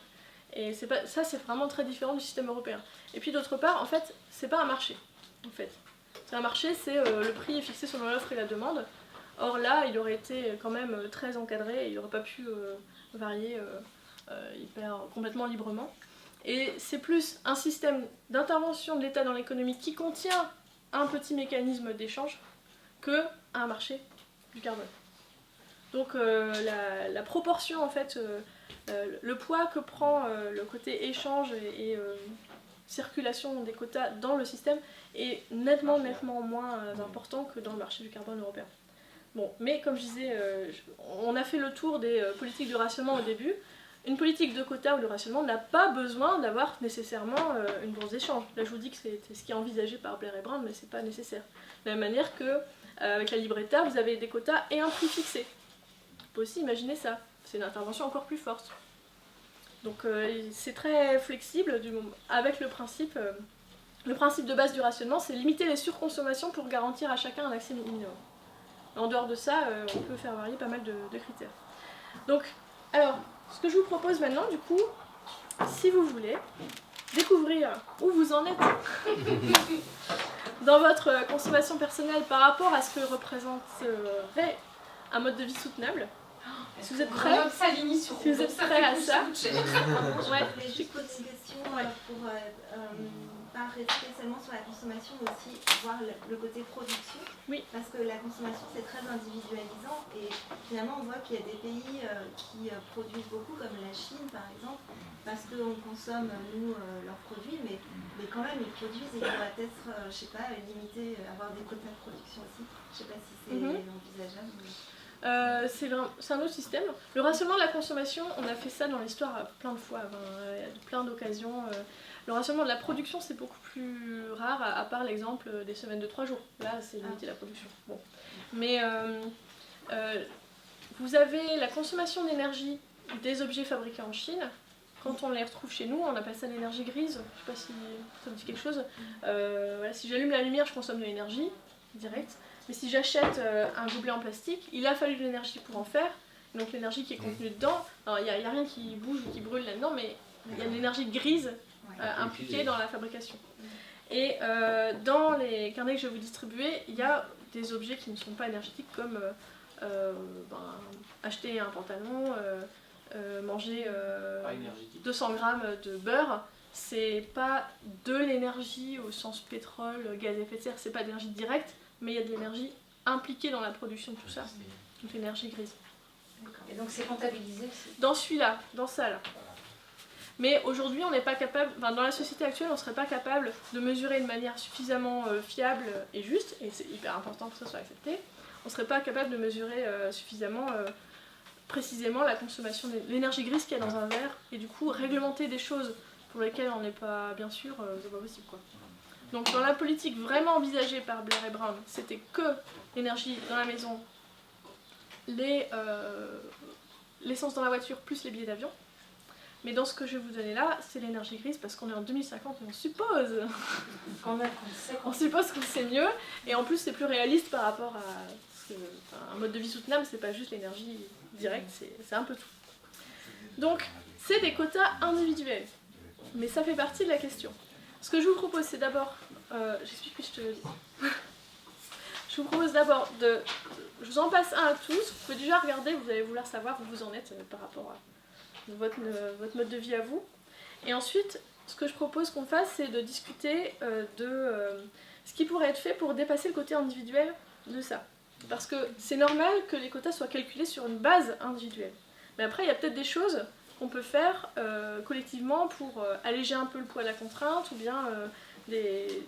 Et ça, c'est vraiment très différent du système européen. Et puis, d'autre part, en fait, c'est pas un marché. En fait, c'est un marché, c'est le prix est fixé selon l'offre et la demande. Or là, il aurait été quand même très encadré, il n'aurait pas pu varier complètement librement. Et c'est plus un système d'intervention de l'État dans l'économie qui contient un petit mécanisme d'échange qu'un marché du carbone. Donc la proportion, en fait, le poids que prend le côté échange et circulation des quotas dans le système est nettement moins important que dans le marché du carbone européen. Bon, mais comme je disais, on a fait le tour des politiques de rationnement au début. Une politique de quota ou de rationnement n'a pas besoin d'avoir nécessairement une bourse d'échange. Là, je vous dis que c'est ce qui est envisagé par Blair et Brown, mais c'est pas nécessaire. De la même manière que avec la libre État, vous avez des quotas et un prix fixé. On peut aussi imaginer ça. C'est une intervention encore plus forte. Donc c'est très flexible avec le principe de base du rationnement, c'est limiter les surconsommations pour garantir à chacun un accès minimum. En dehors de ça, on peut faire varier pas mal de critères. Donc, alors, ce que je vous propose maintenant, du coup, si vous voulez découvrir où vous en êtes dans votre consommation personnelle par rapport à ce que représenterait un mode de vie soutenable, si vous êtes prêts, à ça, ouais, j'ai juste une question pour pas rester seulement sur la consommation, mais aussi voir le côté production. Oui. Parce que la consommation, c'est très individualisant et finalement, on voit qu'il y a des pays qui produisent beaucoup, comme la Chine par exemple, parce qu'on consomme, nous, leurs produits, mais quand même, ils produisent et ils doivent être, je sais pas, limités, avoir des quotas de production aussi. Je sais pas si c'est envisageable. C'est un autre système. Le rationnement de la consommation, on a fait ça dans l'histoire plein de fois, plein d'occasions. Le rationnement de la production, c'est beaucoup plus rare, à part l'exemple des semaines de 3 jours. Là, c'est limiter la production. Bon. Mais vous avez la consommation d'énergie des objets fabriqués en Chine. Quand on les retrouve chez nous, on appelle ça l'énergie grise. Je ne sais pas si ça vous dit quelque chose. Voilà, si j'allume la lumière, je consomme de l'énergie directe. Mais si j'achète un gobelet en plastique, il a fallu de l'énergie pour en faire. Donc l'énergie qui est contenue dedans, il n'y a rien qui bouge ou qui brûle là-dedans, mais il y a de l'énergie grise impliquée dans la fabrication. Et dans les carnets que je vais vous distribuer, il y a des objets qui ne sont pas énergétiques comme acheter un pantalon, manger 200 grammes de beurre. C'est pas de l'énergie au sens pétrole, gaz à effet de serre, c'est pas d'énergie directe, mais il y a de l'énergie impliquée dans la production de tout ça, donc l'énergie grise. Et donc c'est comptabilisé aussi. Dans celui-là, dans ça là. Mais aujourd'hui, on n'est pas capable, enfin, dans la société actuelle, on ne serait pas capable de mesurer de manière suffisamment fiable et juste, et c'est hyper important que ça soit accepté, on ne serait pas capable de mesurer suffisamment précisément la consommation de l'énergie grise qu'il y a dans un verre, et du coup réglementer des choses pour lesquelles on n'est pas bien sûr, c'est pas possible quoi. Donc dans la politique vraiment envisagée par Blair et Brown, c'était que l'énergie dans la maison, l'essence dans la voiture plus les billets d'avion. Mais dans ce que je vais vous donner là, c'est l'énergie grise parce qu'on est en 2050 et on suppose on suppose que c'est mieux, et en plus c'est plus réaliste par rapport à un mode de vie soutenable, c'est pas juste l'énergie directe, c'est un peu tout. Donc c'est des quotas individuels, mais ça fait partie de la question. Ce que je vous propose, c'est d'abord, j'explique puis je te le dis. Je vous propose d'abord je vous en passe un à tous, vous pouvez déjà regarder, vous allez vouloir savoir où vous en êtes par rapport à votre mode de vie à vous. Et ensuite, ce que je propose qu'on fasse, c'est de discuter de ce qui pourrait être fait pour dépasser le côté individuel de ça. Parce que c'est normal que les quotas soient calculés sur une base individuelle. Mais après, il y a peut-être des choses qu'on peut faire collectivement pour alléger un peu le poids de la contrainte, ou bien des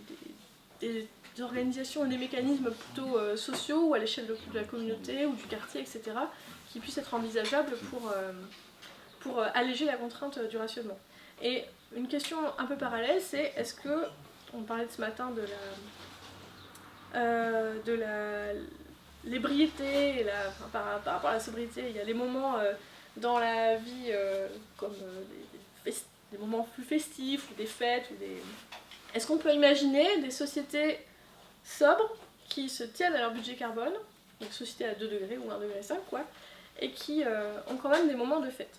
organisations et des mécanismes plutôt sociaux, ou à l'échelle de la communauté ou du quartier, etc., qui puissent être envisageables pour alléger la contrainte du rationnement. Et une question un peu parallèle, c'est est-ce que, on parlait ce matin de l'ébriété, par rapport à la sobriété, il y a des moments dans la vie comme des moments plus festifs, ou des fêtes, Est-ce qu'on peut imaginer des sociétés sobres qui se tiennent à leur budget carbone, donc sociétés à 2 degrés ou 1,5 degré, quoi, et qui ont quand même des moments de fête?